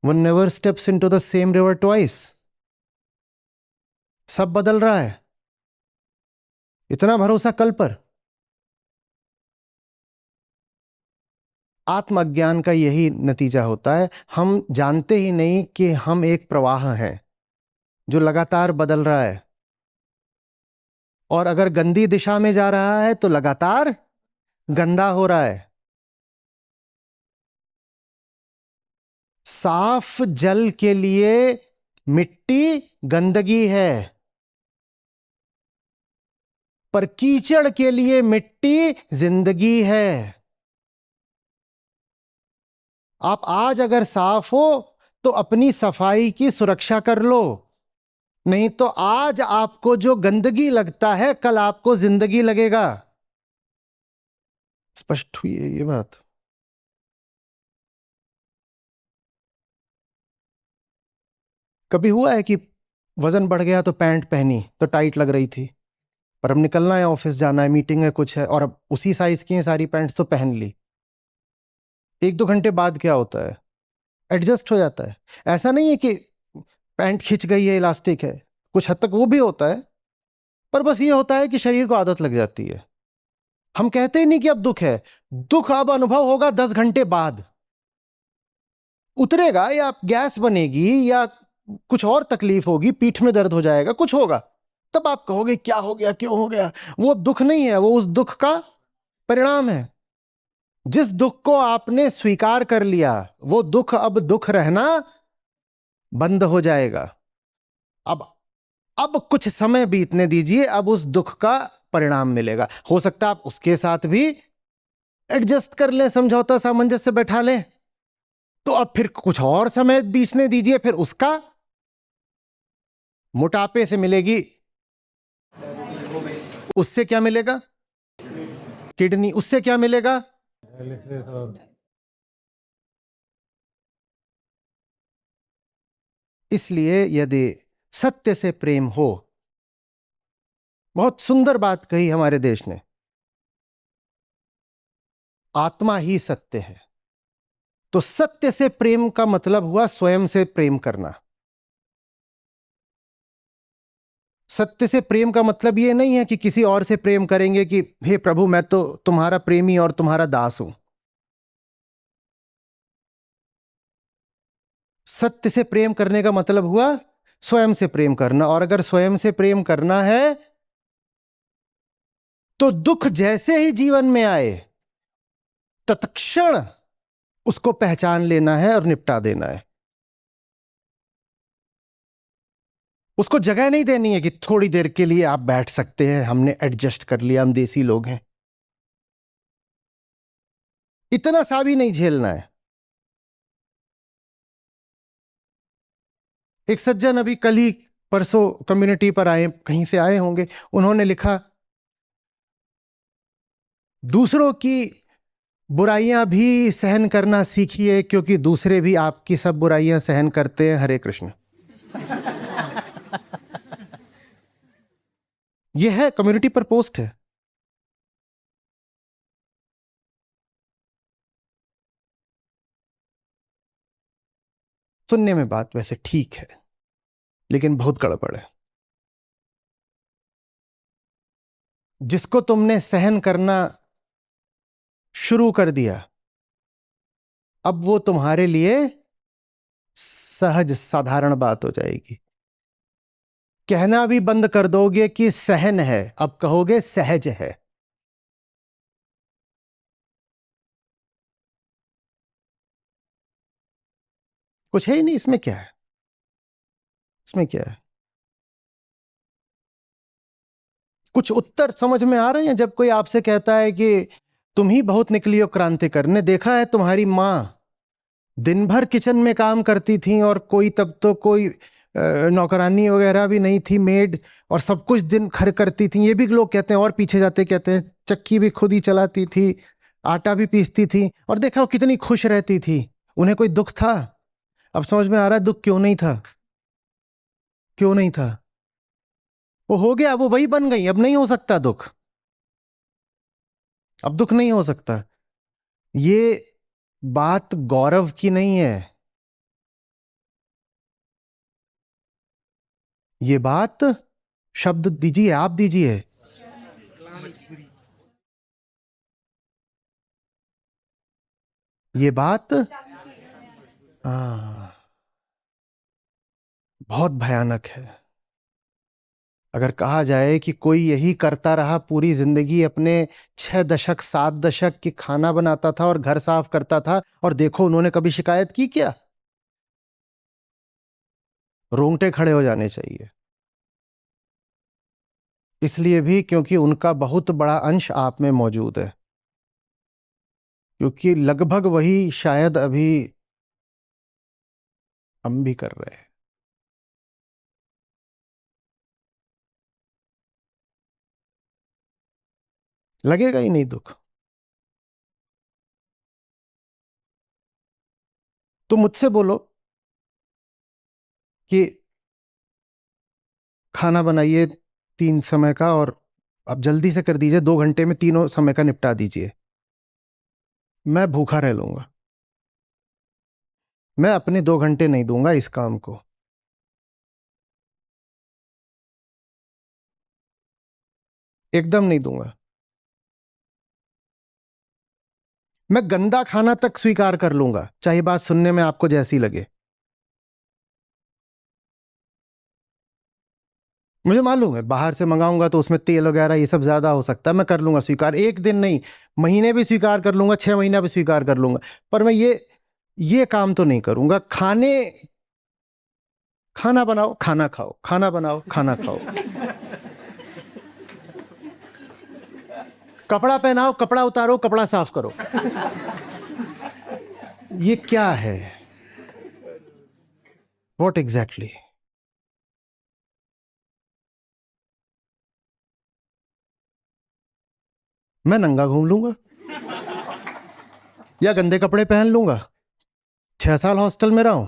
One never steps into the same river twice. सब बदल रहा है। इतना भरोसा कल पर। आत्मज्ञान का यही नतीजा होता है। हम जानते ही नहीं कि हम एक प्रवाह हैं जो लगातार बदल रहा है, और अगर गंदी दिशा में जा रहा है तो लगातार गंदा हो रहा है। साफ जल के लिए मिट्टी गंदगी है, पर कीचड़ के लिए मिट्टी जिंदगी है। आप आज अगर साफ हो तो अपनी सफाई की सुरक्षा कर लो, नहीं तो आज आपको जो गंदगी लगता है कल आपको जिंदगी लगेगा। स्पष्ट हुई है ये बात? कभी हुआ है कि वजन बढ़ गया तो पैंट पहनी तो टाइट लग रही थी, पर अब निकलना है, ऑफिस जाना है, मीटिंग है, कुछ है, और अब उसी साइज की है सारी पैंट्स तो पहन ली। 1-2 घंटे बाद क्या होता है? एडजस्ट हो जाता है। ऐसा नहीं है कि पैंट खिंच गई है, इलास्टिक है, कुछ हद तक वो भी होता है, पर बस ये होता है कि शरीर को आदत लग जाती है। हम कहते ही नहीं कि अब दुख है। दुख अब अनुभव होगा 10 घंटे बाद। उतरेगा, या गैस बनेगी, या कुछ और तकलीफ होगी, पीठ में दर्द हो जाएगा, कुछ होगा, तब आप कहोगे क्या हो गया, क्यों हो गया। वो दुख नहीं है, वो उस दुख का परिणाम है। जिस दुख को आपने स्वीकार कर लिया वो दुख अब दुख रहना बंद हो जाएगा। अब कुछ समय बीतने दीजिए, अब उस दुख का परिणाम मिलेगा। हो सकता है आप उसके साथ भी एडजस्ट कर लें, समझौता सामंजस्य बैठा लें, तो अब फिर कुछ और समय बीतने दीजिए, फिर उसका मोटापे से मिलेगी। उससे क्या मिलेगा? किडनी। उससे क्या मिलेगा? इसलिए यदि सत्य से प्रेम हो, बहुत सुंदर बात कही हमारे देश ने, आत्मा ही सत्य है। तो सत्य से प्रेम का मतलब हुआ स्वयं से प्रेम करना। सत्य से प्रेम का मतलब यह नहीं है कि किसी और से प्रेम करेंगे कि हे प्रभु मैं तो तुम्हारा प्रेमी और तुम्हारा दास हूं। सत्य से प्रेम करने का मतलब हुआ स्वयं से प्रेम करना। और अगर स्वयं से प्रेम करना है तो दुख जैसे ही जीवन में आए तत्क्षण उसको पहचान लेना है और निपटा देना है। उसको जगह नहीं देनी है कि थोड़ी देर के लिए आप बैठ सकते हैं, हमने एडजस्ट कर लिया, हम देसी लोग हैं। इतना सा भी नहीं झेलना है। एक सज्जन अभी कल ही परसों कम्युनिटी पर आए, कहीं से आए होंगे, उन्होंने लिखा, दूसरों की बुराइयां भी सहन करना सीखिए क्योंकि दूसरे भी आपकी सब बुराइयां सहन करते हैं। हरे कृष्ण। यह है, कम्युनिटी पर पोस्ट है। सुनने में बात वैसे ठीक है, लेकिन बहुत गड़बड़ है। जिसको तुमने सहन करना शुरू कर दिया, अब वो तुम्हारे लिए सहज साधारण बात हो जाएगी। कहना भी बंद कर दोगे कि सहन है, अब कहोगे सहज है। कुछ है ही नहीं इसमें। क्या है इसमें? क्या है? कुछ उत्तर समझ में आ रहे हैं जब कोई आपसे कहता है कि तुम ही बहुत निकली हो क्रांति करने। देखा है तुम्हारी मां दिन भर किचन में काम करती थी और कोई तब तो कोई नौकरानी वगैरह भी नहीं थी, मेड, और सब कुछ दिन खर करती थी। ये भी लोग कहते हैं, और पीछे जाते कहते हैं चक्की भी खुद ही चलाती थी, आटा भी पीसती थी, और देखा वो कितनी खुश रहती थी। उन्हें कोई दुख था? अब समझ में आ रहा है दुख क्यों नहीं था। क्यों नहीं था? वो हो गया, वो वही बन गई। अब नहीं हो सकता दुख, अब दुख नहीं हो सकता। ये बात गौरव की नहीं है, ये बात, शब्द दीजिए, आप दीजिए, ये बात बहुत भयानक है। अगर कहा जाए कि कोई यही करता रहा पूरी जिंदगी, अपने 6 दशक 7 दशक की, खाना बनाता था और घर साफ करता था, और देखो उन्होंने कभी शिकायत की क्या? रोंगटे खड़े हो जाने चाहिए। इसलिए भी क्योंकि उनका बहुत बड़ा अंश आप में मौजूद है, क्योंकि लगभग वही शायद अभी हम भी कर रहे हैं। लगेगा ही नहीं दुख। तो मुझसे बोलो कि खाना बनाइए 3 समय का, और अब जल्दी से कर दीजिए, 2 घंटे में तीनों समय का निपटा दीजिए। मैं भूखा रह लूंगा, मैं अपने 2 घंटे नहीं दूंगा इस काम को। एकदम नहीं दूंगा। मैं गंदा खाना तक स्वीकार कर लूंगा, चाहे बात सुनने में आपको जैसी लगे। मुझे मालूम है बाहर से मंगाऊंगा तो उसमें तेल वगैरह ये सब ज्यादा हो सकता है, मैं कर लूंगा स्वीकार। एक दिन नहीं, महीने भी स्वीकार कर लूंगा, 6 महीना भी स्वीकार कर लूंगा। पर मैं ये काम तो नहीं करूंगा। खाना बनाओ खाना खाओ, खाना बनाओ खाना खाओ। कपड़ा पहनाओ, कपड़ा उतारो, कपड़ा साफ करो। ये क्या है? What exactly? मैं नंगा घूम लूंगा या गंदे कपड़े पहन लूंगा। 6 साल हॉस्टल में रहा हूं,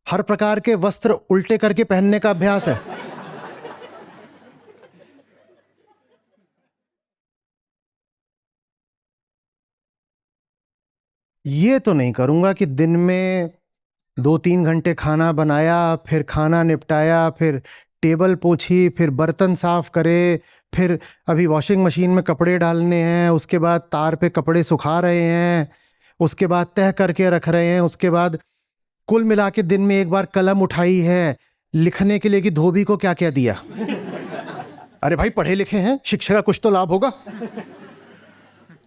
हर प्रकार के वस्त्र उल्टे करके पहनने का अभ्यास है। ये तो नहीं करूंगा कि दिन में 2-3 घंटे खाना बनाया, फिर खाना निपटाया, फिर टेबल पोछी, फिर बर्तन साफ करे, फिर अभी वॉशिंग मशीन में कपड़े डालने हैं, उसके बाद तार पे कपड़े सुखा रहे हैं, उसके बाद तह करके रख रहे हैं, उसके बाद कुल मिला के दिन में एक बार कलम उठाई है लिखने के लिए कि धोबी को क्या क्या दिया। अरे भाई पढ़े लिखे हैं, शिक्षा का कुछ तो लाभ होगा।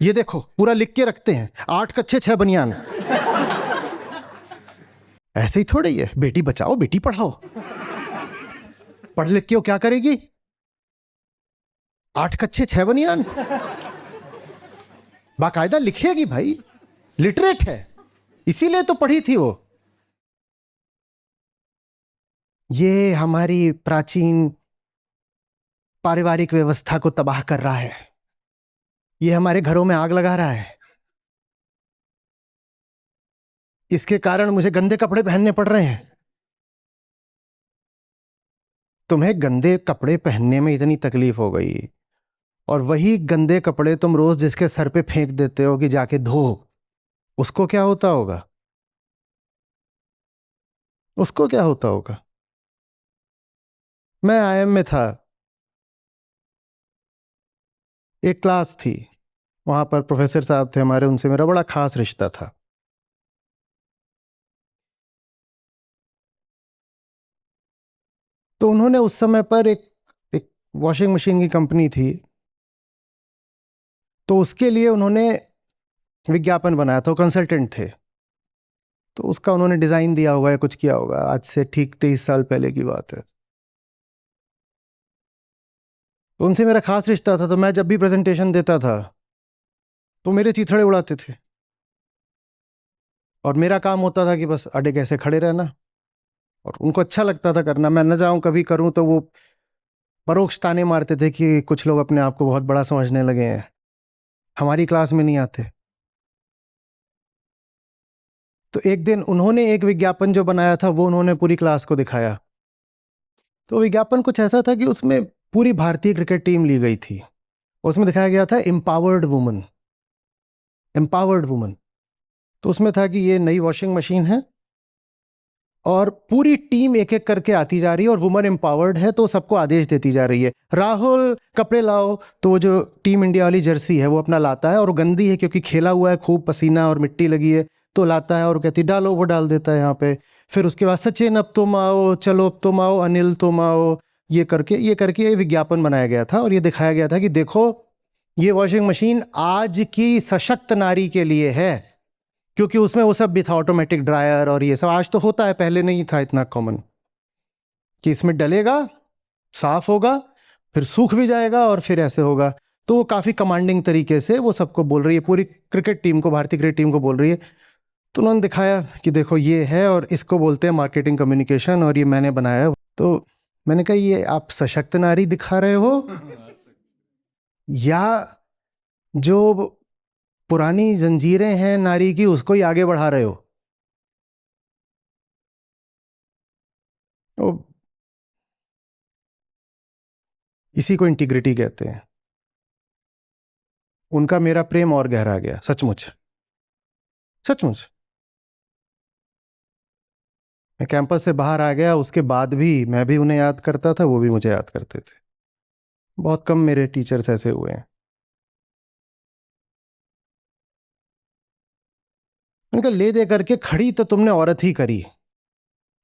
ये देखो पूरा लिख के रखते हैं, 8 कच्छे 6 बनियान। ऐसे ही थोड़ी है, बेटी बचाओ बेटी पढ़ाओ। पढ़ लिख के वो क्या करेगी? 8 कच्छे 6 बनियान। बाकायदा लिखेगी भाई, लिटरेट है, इसीलिए तो पढ़ी थी वो। ये हमारी प्राचीन पारिवारिक व्यवस्था को तबाह कर रहा है, ये हमारे घरों में आग लगा रहा है, इसके कारण मुझे गंदे कपड़े पहनने पड़ रहे हैं। तुम्हें गंदे कपड़े पहनने में इतनी तकलीफ हो गई, और वही गंदे कपड़े तुम रोज जिसके सर पे फेंक देते हो कि जाके धो, उसको क्या होता होगा? उसको क्या होता होगा? मैं आईएम में था, एक क्लास थी, वहां पर प्रोफेसर साहब थे हमारे, उनसे मेरा बड़ा खास रिश्ता था। तो उन्होंने उस समय पर एक वॉशिंग मशीन की कंपनी थी, तो उसके लिए उन्होंने विज्ञापन बनाया था, कंसल्टेंट थे, तो उसका उन्होंने डिजाइन दिया होगा या कुछ किया होगा, आज से ठीक 23 साल पहले की बात है। तो उनसे मेरा खास रिश्ता था, तो मैं जब भी प्रेजेंटेशन देता था तो मेरे चीथड़े उड़ाते थे, और मेरा काम होता था कि बस अडे कैसे खड़े रहना, और उनको अच्छा लगता था करना। मैं न जाऊं कभी करूं तो वो परोक्ष ताने मारते थे कि कुछ लोग अपने आप को बहुत बड़ा समझने लगे हैं, हमारी क्लास में नहीं आते। तो एक दिन उन्होंने एक विज्ञापन जो बनाया था वो उन्होंने पूरी क्लास को दिखाया। तो विज्ञापन कुछ ऐसा था कि उसमें पूरी भारतीय क्रिकेट टीम ली गई थी, उसमें दिखाया गया था एम्पावर्ड वुमन, एम्पावर्ड वुमन। तो उसमें था कि ये नई वॉशिंग मशीन है और पूरी टीम एक एक करके आती जा रही है, और वुमन एम्पावर्ड है तो सबको आदेश देती जा रही है, राहुल कपड़े लाओ। तो वो जो टीम इंडिया वाली जर्सी है वो अपना लाता है, और वो गंदी है क्योंकि खेला हुआ है, खूब पसीना और मिट्टी लगी है, तो लाता है और कहती डालो, वो डाल देता है यहाँ पे। फिर उसके बाद सचिन अब तुम आओ, चलो अब तुम आओ, अनिल तुम आओ, ये करके ये विज्ञापन बनाया गया था, और ये दिखाया गया था कि देखो ये वॉशिंग मशीन आज की सशक्त नारी के लिए है, क्योंकि उसमें वो सब भी था, ऑटोमेटिक ड्रायर और ये सब। आज तो होता है, पहले नहीं था इतना कॉमन कि इसमें डलेगा, साफ होगा, फिर सूख भी जाएगा और फिर ऐसे होगा। तो वो काफी कमांडिंग तरीके से वो सबको बोल रही है, पूरी क्रिकेट टीम को, भारतीय क्रिकेट टीम को बोल रही है। तो उन्होंने दिखाया कि देखो ये है, और इसको बोलते हैं मार्केटिंग कम्युनिकेशन, और ये मैंने बनाया है। तो मैंने कहा ये आप सशक्त नारी दिखा रहे हो या जो पुरानी जंजीरें हैं नारी की उसको ही आगे बढ़ा रहे हो? तो इसी को इंटीग्रिटी कहते हैं। उनका मेरा प्रेम और गहरा गया, सचमुच सचमुच। मैं कैंपस से बाहर आ गया, उसके बाद भी मैं भी उन्हें याद करता था, वो भी मुझे याद करते थे। बहुत कम मेरे टीचर्स ऐसे हुए हैं। उनका ले दे करके खड़ी तो तुमने औरत ही करी,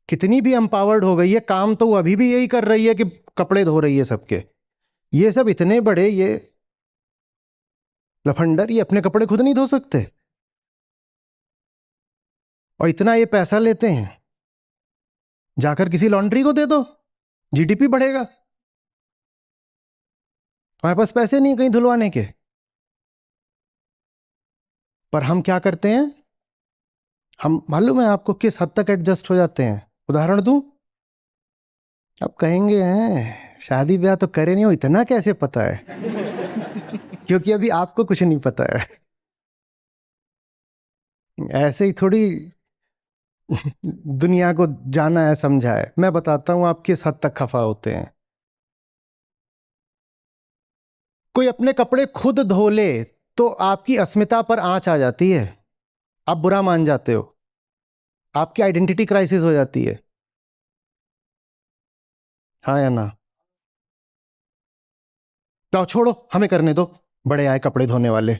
कितनी भी एम्पावर्ड हो गई है, काम तो वो अभी भी यही कर रही है कि कपड़े धो रही है सबके। ये सब इतने बड़े ये लफंडर, ये अपने कपड़े खुद नहीं धो सकते, और इतना ये पैसा लेते हैं। जाकर किसी लॉन्ड्री को दे दो, जीडीपी बढ़ेगा। हमारे पास पैसे नहीं कहीं धुलवाने के, पर हम क्या करते हैं, हम मालूम है आपको किस हद तक एडजस्ट हो जाते हैं? उदाहरण दूं? आप कहेंगे हैं शादी ब्याह तो करे नहीं हो, इतना कैसे पता है? क्योंकि अभी आपको कुछ नहीं पता है। ऐसे ही थोड़ी दुनिया को जाना है, समझा है। मैं बताता हूं आप किस हद तक खफा होते हैं। कोई अपने कपड़े खुद धो ले तो आपकी अस्मिता पर आंच आ जाती है, आप बुरा मान जाते हो, आपकी आइडेंटिटी क्राइसिस हो जाती है। हाँ या ना? तो छोड़ो, हमें करने दो, बड़े आए कपड़े धोने वाले,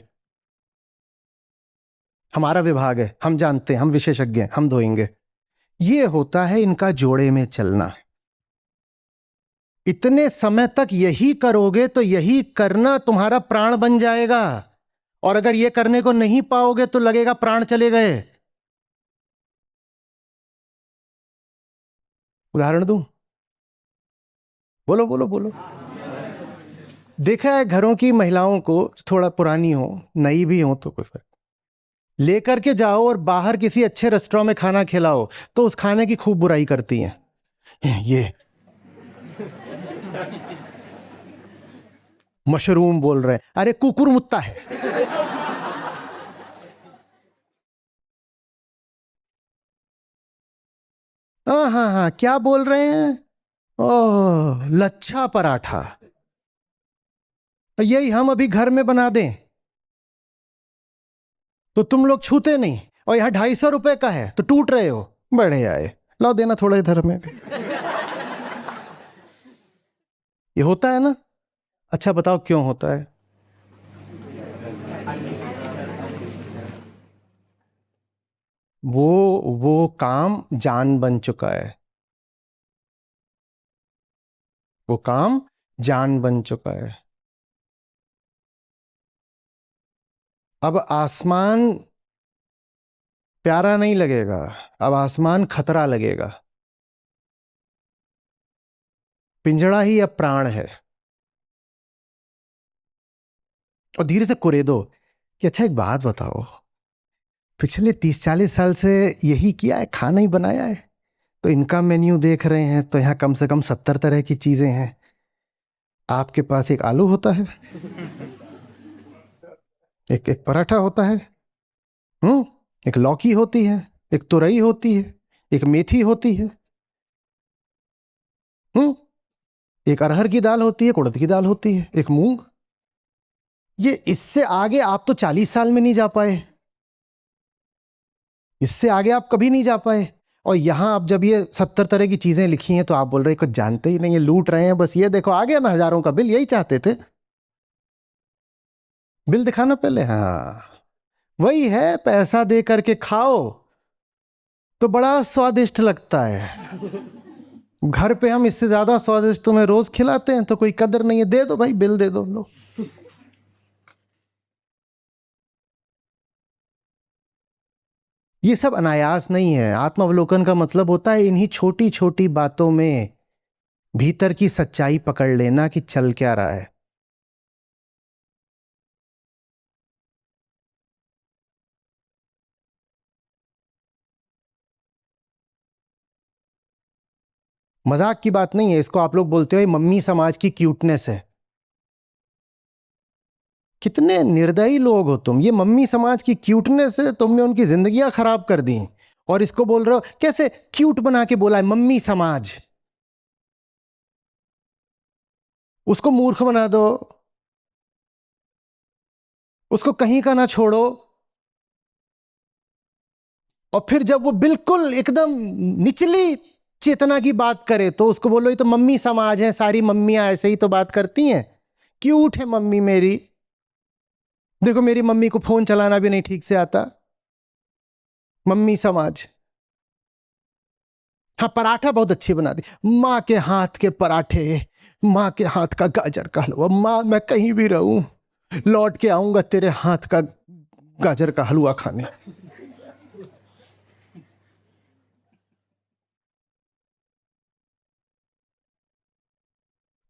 हमारा विभाग है, हम जानते हैं, हम विशेषज्ञ हैं, हम धोएंगे। ये होता है इनका जोड़े में चलना। इतने समय तक यही करोगे तो यही करना तुम्हारा प्राण बन जाएगा, और अगर ये करने को नहीं पाओगे तो लगेगा प्राण चले गए। उदाहरण दूं? बोलो बोलो बोलो। देखा है घरों की महिलाओं को, थोड़ा पुरानी हो नई भी हो तो कोई फर्क, लेकर के जाओ और बाहर किसी अच्छे रेस्टोरेंट में खाना खिलाओ तो उस खाने की खूब बुराई करती हैं। ये मशरूम बोल रहे हैं, अरे कुकुर मुत्ता है। हाँ हाँ हाँ, क्या बोल रहे हैं? ओह, लच्छा पराठा। यही हम अभी घर में बना दें तो तुम लोग छूते नहीं, और यहाँ 250 रुपए का है तो टूट रहे हो। बड़े आए, लाओ देना थोड़ा इधर में भी। ये होता है ना? अच्छा बताओ क्यों होता है? वो काम जान बन चुका है, वो काम जान बन चुका है। अब आसमान प्यारा नहीं लगेगा, अब आसमान खतरा लगेगा। पिंजड़ा ही अब प्राण है। और धीरे से कुरेदो कि अच्छा एक बात बताओ, पिछले 30-40 साल से यही किया है, खाना ही बनाया है, तो इनका मेन्यू देख रहे हैं तो यहाँ कम से कम 70 तरह की चीजें हैं। आपके पास एक आलू होता है, एक एक पराठा होता है, एक लौकी होती है, एक तुरई होती है, एक मेथी होती है, एक अरहर की दाल होती है, उड़द की दाल होती है, एक मूंग। ये इससे आगे आप तो 40 साल में नहीं जा पाए, इससे आगे आप कभी नहीं जा पाए। और यहां आप जब ये 70 तरह की चीजें लिखी हैं तो आप बोल रहे कुछ जानते ही नहीं है, लूट रहे हैं बस। ये देखो आ गया ना हजारों का बिल, यही चाहते थे। बिल दिखाना पहले, हाँ वही है, पैसा दे करके खाओ तो बड़ा स्वादिष्ट लगता है। घर पे हम इससे ज्यादा स्वादिष्ट तुम्हें रोज खिलाते हैं तो कोई कदर नहीं है। दे दो भाई, बिल दे दो लो। ये सब अनायास नहीं है। आत्मावलोकन का मतलब होता है इन्हीं छोटी छोटी बातों में भीतर की सच्चाई पकड़ लेना कि चल क्या रहा है। मजाक की बात नहीं है, इसको आप लोग बोलते हो ये मम्मी समाज की क्यूटनेस है। कितने निर्दयी लोग हो तुम। ये मम्मी समाज की क्यूटनेस है, तुमने उनकी जिंदगियां खराब कर दी और इसको बोल रहे हो। कैसे क्यूट बना के बोला है मम्मी समाज, उसको मूर्ख बना दो, उसको कहीं का ना छोड़ो। और फिर जब वो बिल्कुल एकदम निचली चेतना की बात करे तो उसको बोलो ये तो मम्मी समाज है, सारी मम्मियां ऐसे ही तो बात करती हैं, क्यूट है मम्मी मेरी। देखो मेरी मम्मी को फोन चलाना भी नहीं ठीक से आता। मम्मी समाज। हाँ पराठा बहुत अच्छी बनाती, माँ के हाथ के पराठे, माँ के हाथ का गाजर का हलवा। माँ मैं कहीं भी रहूं लौट के आऊंगा तेरे हाथ का गाजर का हलवा खाने।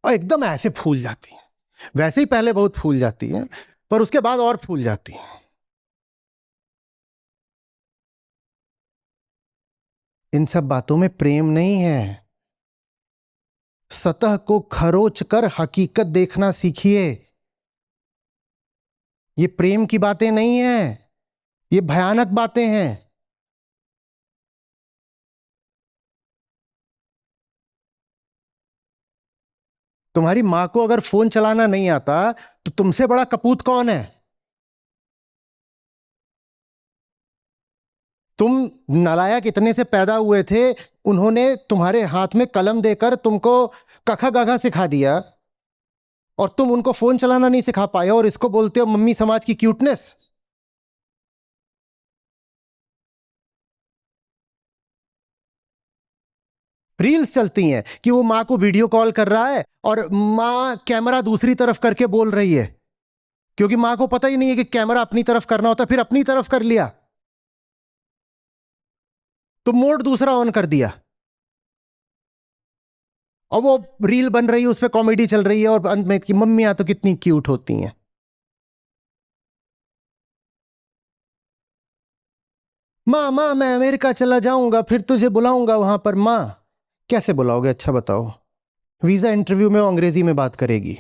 और एकदम ऐसे फूल जाती है। वैसे ही पहले बहुत फूल जाती है पर उसके बाद और फूल जाती है। इन सब बातों में प्रेम नहीं है। सतह को खरोच कर हकीकत देखना सीखिए। ये प्रेम की बातें नहीं है, ये भयानक बातें हैं। तुम्हारी मां को अगर फोन चलाना नहीं आता तो तुमसे बड़ा कपूत कौन है? तुम नालायक इतने से पैदा हुए थे, उन्होंने तुम्हारे हाथ में कलम देकर तुमको कखा गघा सिखा दिया और तुम उनको फोन चलाना नहीं सिखा पाए और इसको बोलते हो मम्मी समाज की क्यूटनेस। रील्स चलती हैं कि वो मां को वीडियो कॉल कर रहा है और मां कैमरा दूसरी तरफ करके बोल रही है, क्योंकि मां को पता ही नहीं है कि कैमरा अपनी तरफ करना होता, फिर अपनी तरफ कर लिया तो मोड दूसरा ऑन कर दिया। और वो रील बन रही है, उस पर कॉमेडी चल रही है, और अंत में कि मम्मियां तो कितनी क्यूट होती हैं। माँ माँ मैं अमेरिका चला जाऊंगा, फिर तुझे बुलाऊंगा वहां पर। माँ कैसे बुलाओगे, अच्छा बताओ। वीजा इंटरव्यू में वो अंग्रेजी में बात करेगी।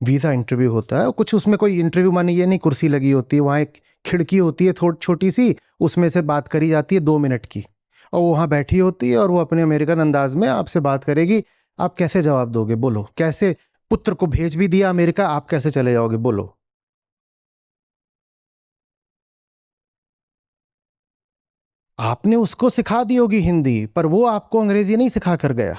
वीजा इंटरव्यू होता है कुछ, उसमें कोई इंटरव्यू माने ये नहीं कुर्सी लगी होती है, वहां एक खिड़की होती है थोड़ी छोटी सी, उसमें से बात करी जाती है 2 मिनट की, और वो वहां बैठी होती है और वो अपने अमेरिकन अंदाज में आपसे बात करेगी। आप कैसे जवाब दोगे, बोलो। कैसे, पुत्र को भेज भी दिया अमेरिका, आप कैसे चले जाओगे, बोलो। आपने उसको सिखा दी होगी हिंदी, पर वो आपको अंग्रेजी नहीं सिखा कर गया।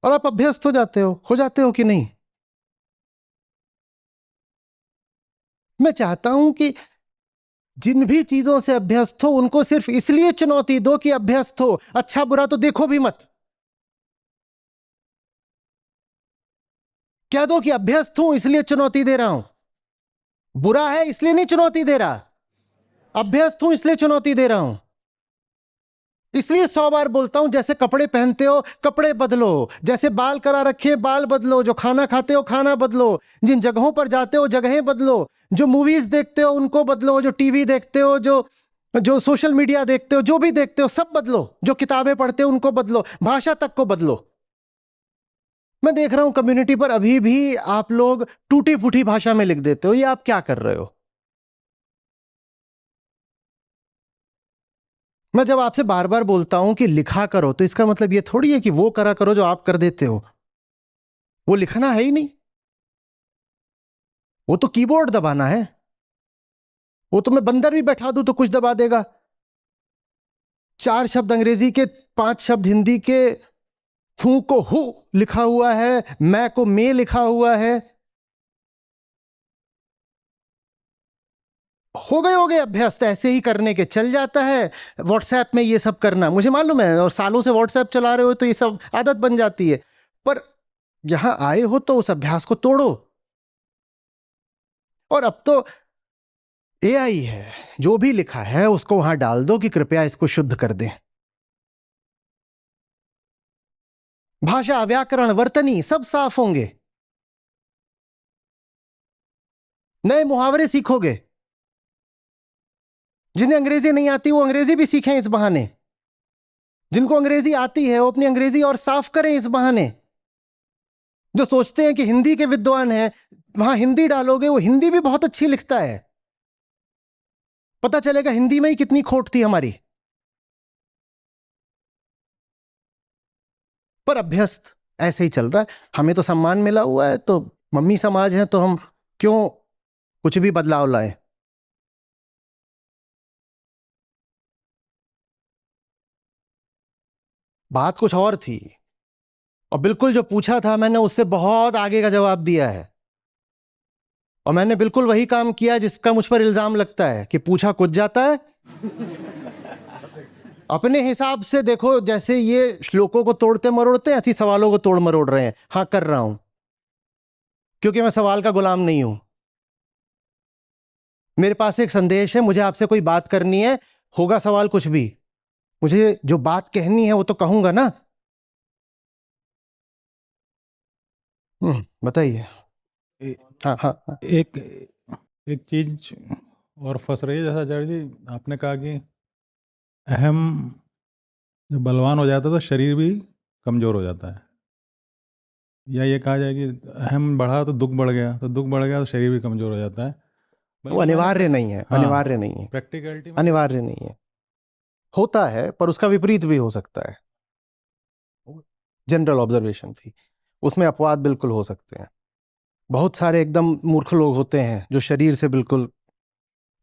और आप अभ्यस्त हो जाते हो कि नहीं। मैं चाहता हूं कि जिन भी चीजों से अभ्यस्त हो उनको सिर्फ इसलिए चुनौती दो कि अभ्यस्त हो, अच्छा बुरा तो देखो भी मत। कह दो कि अभ्यस्त हूं इसलिए चुनौती दे रहा हूं, बुरा है इसलिए नहीं चुनौती दे रहा, अभ्यस्त हूं इसलिए चुनौती दे रहा हूं। इसलिए 100 बार बोलता हूं, जैसे कपड़े पहनते हो कपड़े बदलो, जैसे बाल करा रखे बाल बदलो, जो खाना खाते हो खाना बदलो, जिन जगहों पर जाते हो जगहें बदलो, जो मूवीज देखते हो उनको बदलो, जो टीवी देखते हो, जो जो सोशल मीडिया देखते हो, जो भी देखते हो सब बदलो, जो किताबें पढ़ते हो उनको बदलो, भाषा तक को बदलो। मैं देख रहा हूं कम्युनिटी पर अभी भी आप लोग टूटी फूटी भाषा में लिख देते हो, ये आप क्या कर रहे हो। मैं जब आपसे बार बार बोलता हूं कि लिखा करो, तो इसका मतलब ये थोड़ी है कि वो करा करो जो आप कर देते हो। वो लिखना है ही नहीं, वो तो कीबोर्ड दबाना है। वो तो मैं बंदर भी बैठा दूं तो कुछ दबा देगा। 4 शब्द अंग्रेजी के, 5 शब्द हिंदी के, हूं को हु लिखा हुआ है, मैं को मे लिखा हुआ है। हो गए अभ्यस्त, ऐसे ही करने के चल जाता है। व्हाट्सएप में ये सब करना मुझे मालूम है, और सालों से व्हाट्सएप चला रहे हो तो ये सब आदत बन जाती है। पर यहां आए हो तो उस अभ्यास को तोड़ो। और अब तो एआई है, जो भी लिखा है उसको वहां डाल दो कि कृपया इसको शुद्ध कर दें। भाषा, व्याकरण, वर्तनी सब साफ होंगे। नए मुहावरे सीखोगे। जिन्हें अंग्रेजी नहीं आती वो अंग्रेजी भी सीखें इस बहाने। जिनको अंग्रेजी आती है वो अपनी अंग्रेजी और साफ करें इस बहाने। जो सोचते हैं कि हिंदी के विद्वान हैं, वहां हिंदी डालोगे, वो हिंदी भी बहुत अच्छी लिखता है, पता चलेगा हिंदी में ही कितनी खोट थी हमारी। पर अभ्यस्त ऐसे ही चल रहा है। हमें तो सम्मान मिला हुआ है, तो मम्मी समाज है, तो हम क्यों कुछ भी बदलाव लाए। बात कुछ और थी, और बिल्कुल जो पूछा था मैंने उससे बहुत आगे का जवाब दिया है। और मैंने बिल्कुल वही काम किया जिसका मुझ पर इल्जाम लगता है कि पूछा कुछ जाता है। अपने हिसाब से देखो, जैसे ये श्लोकों को तोड़ते मरोड़ते हैं, ऐसी सवालों को तोड़ मरोड़ रहे हैं। हाँ कर रहा हूं, क्योंकि मैं सवाल का गुलाम नहीं हूं। मेरे पास एक संदेश है, मुझे आपसे कोई बात करनी है, होगा सवाल कुछ भी, मुझे जो बात कहनी है वो तो कहूंगा ना। बताइए। ए- हाँ हाँ हाँ। एक एक चीज और फंस रही है, जैसा जड़ जी आपने कहा कि अहम जब बलवान हो जाता है तो शरीर भी कमजोर हो जाता है, या ये कहा जाए कि अहम बढ़ा तो दुख बढ़ गया, तो दुख बढ़ गया तो शरीर भी कमजोर हो जाता है। वो बल्कि अनिवार्य नहीं है, अनिवार्य हाँ, नहीं है, प्रैक्टिकलिटी में अनिवार्य नहीं है। होता है पर उसका विपरीत भी हो सकता है। जनरल ऑब्जर्वेशन थी, उसमें अपवाद बिल्कुल हो सकते हैं। बहुत सारे एकदम मूर्ख लोग होते हैं जो शरीर से बिल्कुल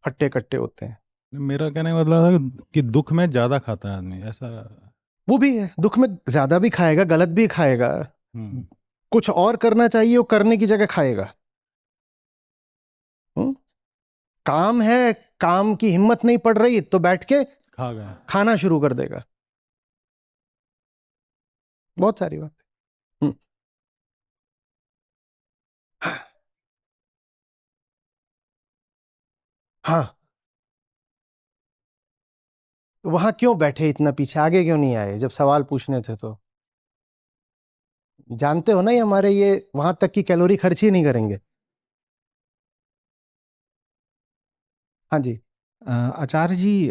हट्टे कट्टे होते हैं। मेरा कहने का मतलब था कि दुख में ज्यादा खाता है आदमी, ऐसा। वो भी है, दुख में ज्यादा भी खाएगा, गलत भी खाएगा। हम्म। कुछ और करना चाहिए वो करने की जगह खाएगा। हम्म? काम है, काम की हिम्मत नहीं पड़ रही तो बैठ के खा गए। खाना शुरू कर देगा। बहुत सारी बात। हाँ, तो वहां क्यों बैठे, इतना पीछे आगे क्यों नहीं आए जब सवाल पूछने थे? तो जानते हो ना, ये हमारे ये वहां तक की कैलोरी खर्च ही नहीं करेंगे। हाँ जी। आचार्य जी,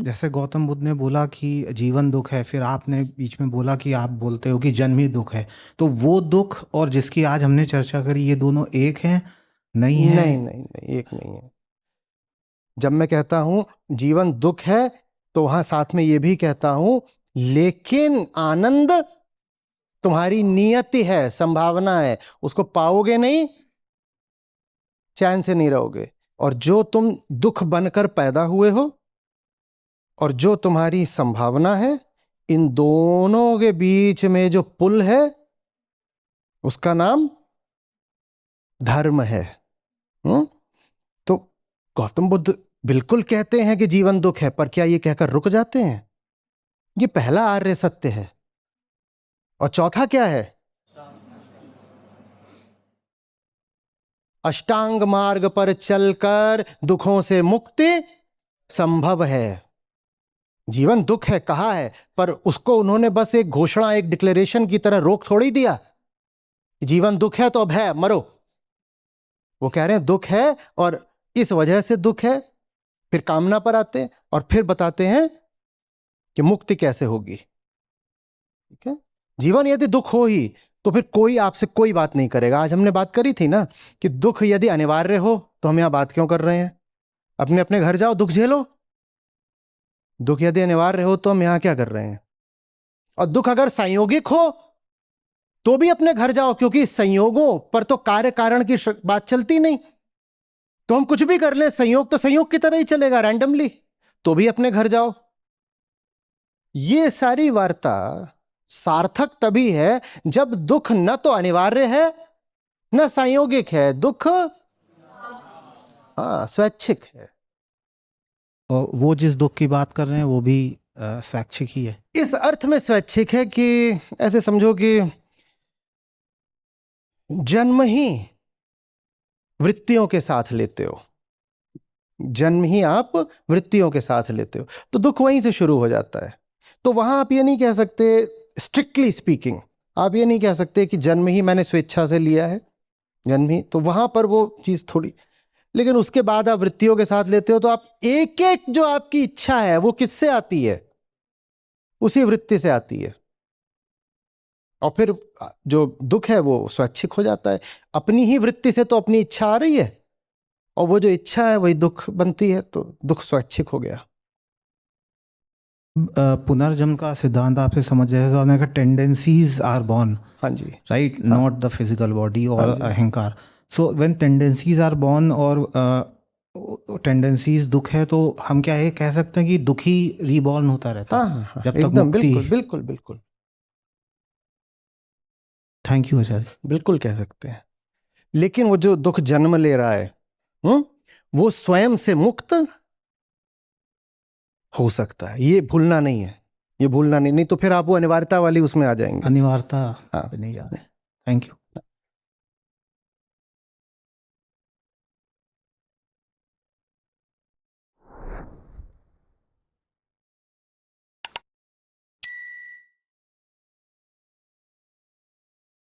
जैसे गौतम बुद्ध ने बोला कि जीवन दुख है, फिर आपने बीच में बोला कि आप बोलते हो कि जन्म ही दुख है, तो वो दुख और जिसकी आज हमने चर्चा करी, ये दोनों एक हैं, नहीं है? नहीं नहीं नहीं, एक नहीं है। जब मैं कहता हूं जीवन दुख है, तो वहां साथ में ये भी कहता हूं लेकिन आनंद तुम्हारी नियति है, संभावना है, उसको पाओगे नहीं, चैन से नहीं रहोगे। और जो तुम दुख बनकर पैदा हुए हो और जो तुम्हारी संभावना है, इन दोनों के बीच में जो पुल है उसका नाम धर्म है। तो गौतम बुद्ध बिल्कुल कहते हैं कि जीवन दुख है, पर क्या ये कहकर रुक जाते हैं? ये पहला आर्य सत्य है। और चौथा क्या है? अष्टांग मार्ग पर चलकर दुखों से मुक्ति संभव है। जीवन दुख है कहा है, पर उसको उन्होंने बस एक घोषणा, एक डिक्लेरेशन की तरह रोक थोड़ी दिया। जीवन दुख है तो अब है, मरो। वो कह रहे हैं दुख है और इस वजह से दुख है। फिर कामना पर आते हैं और फिर बताते हैं कि मुक्ति कैसे होगी। ठीक है, जीवन यदि दुख हो ही तो फिर कोई आपसे कोई बात नहीं करेगा। आज हमने बात करी थी ना कि दुख यदि अनिवार्य हो तो हम यहां बात क्यों कर रहे हैं? अपने अपने घर जाओ, दुख झेलो। दुख यदि अनिवार्य हो तो हम यहां क्या कर रहे हैं? और दुख अगर संयोगिक हो तो भी अपने घर जाओ, क्योंकि संयोगों पर तो कार्य कारण की बात चलती नहीं। तो हम कुछ भी कर ले, संयोग तो संयोग की तरह ही चलेगा, रैंडमली, तो भी अपने घर जाओ। ये सारी वार्ता सार्थक तभी है जब दुख न तो अनिवार्य है न संयोगिक है। दुख स्वैच्छिक है। और वो जिस दुख की बात कर रहे हैं वो भी स्वैच्छिक ही है। इस अर्थ में स्वैच्छिक है कि ऐसे समझो कि जन्म ही वृत्तियों के साथ लेते हो, जन्म ही आप वृत्तियों के साथ लेते हो, तो दुख वहीं से शुरू हो जाता है। तो वहां आप ये नहीं कह सकते, स्ट्रिक्टली स्पीकिंग आप ये नहीं कह सकते कि जन्म ही मैंने स्वेच्छा से लिया है, जन्म ही, तो वहां पर वो चीज थोड़ी। लेकिन उसके बाद आप वृत्तियों के साथ लेते हो, तो आप एक एक जो आपकी इच्छा है वो किससे आती है? उसी वृत्ति से आती है। और फिर जो दुख है वो स्वैच्छिक हो जाता है। अपनी ही वृत्ति से तो अपनी इच्छा आ रही है, और वो जो इच्छा है वही दुख बनती है, तो दुख स्वैच्छिक हो गया। पुनर्जन्म का सिद्धांत आपसे समझ जाए तो आपने कहा टेंडेंसीज आर बॉर्न, हाँ जी, right, not the physical body और हाँ जी। अहंकार। So when tendencies are born और टेंडेंसीज दुख है, तो हम क्या ये कह सकते हैं कि दुख ही रीबॉर्न होता रहता हाँ है हाँ हाँ, जब तक एकदम, मुक्ति? बिल्कुल बिल्कुल बिल्कुल थैंक यू आचार्य। बिल्कुल कह सकते हैं। लेकिन वो जो दुख जन्म ले रहा है, वो स्वयं से मुक्त हो सकता है, ये भूलना नहीं है, ये भूलना नहीं, नहीं तो फिर आप वो अनिवार्यता वाली उसमें आ जाएंगे। अनिवार्यता हाँ। पे नहीं जा रहे। Thank you.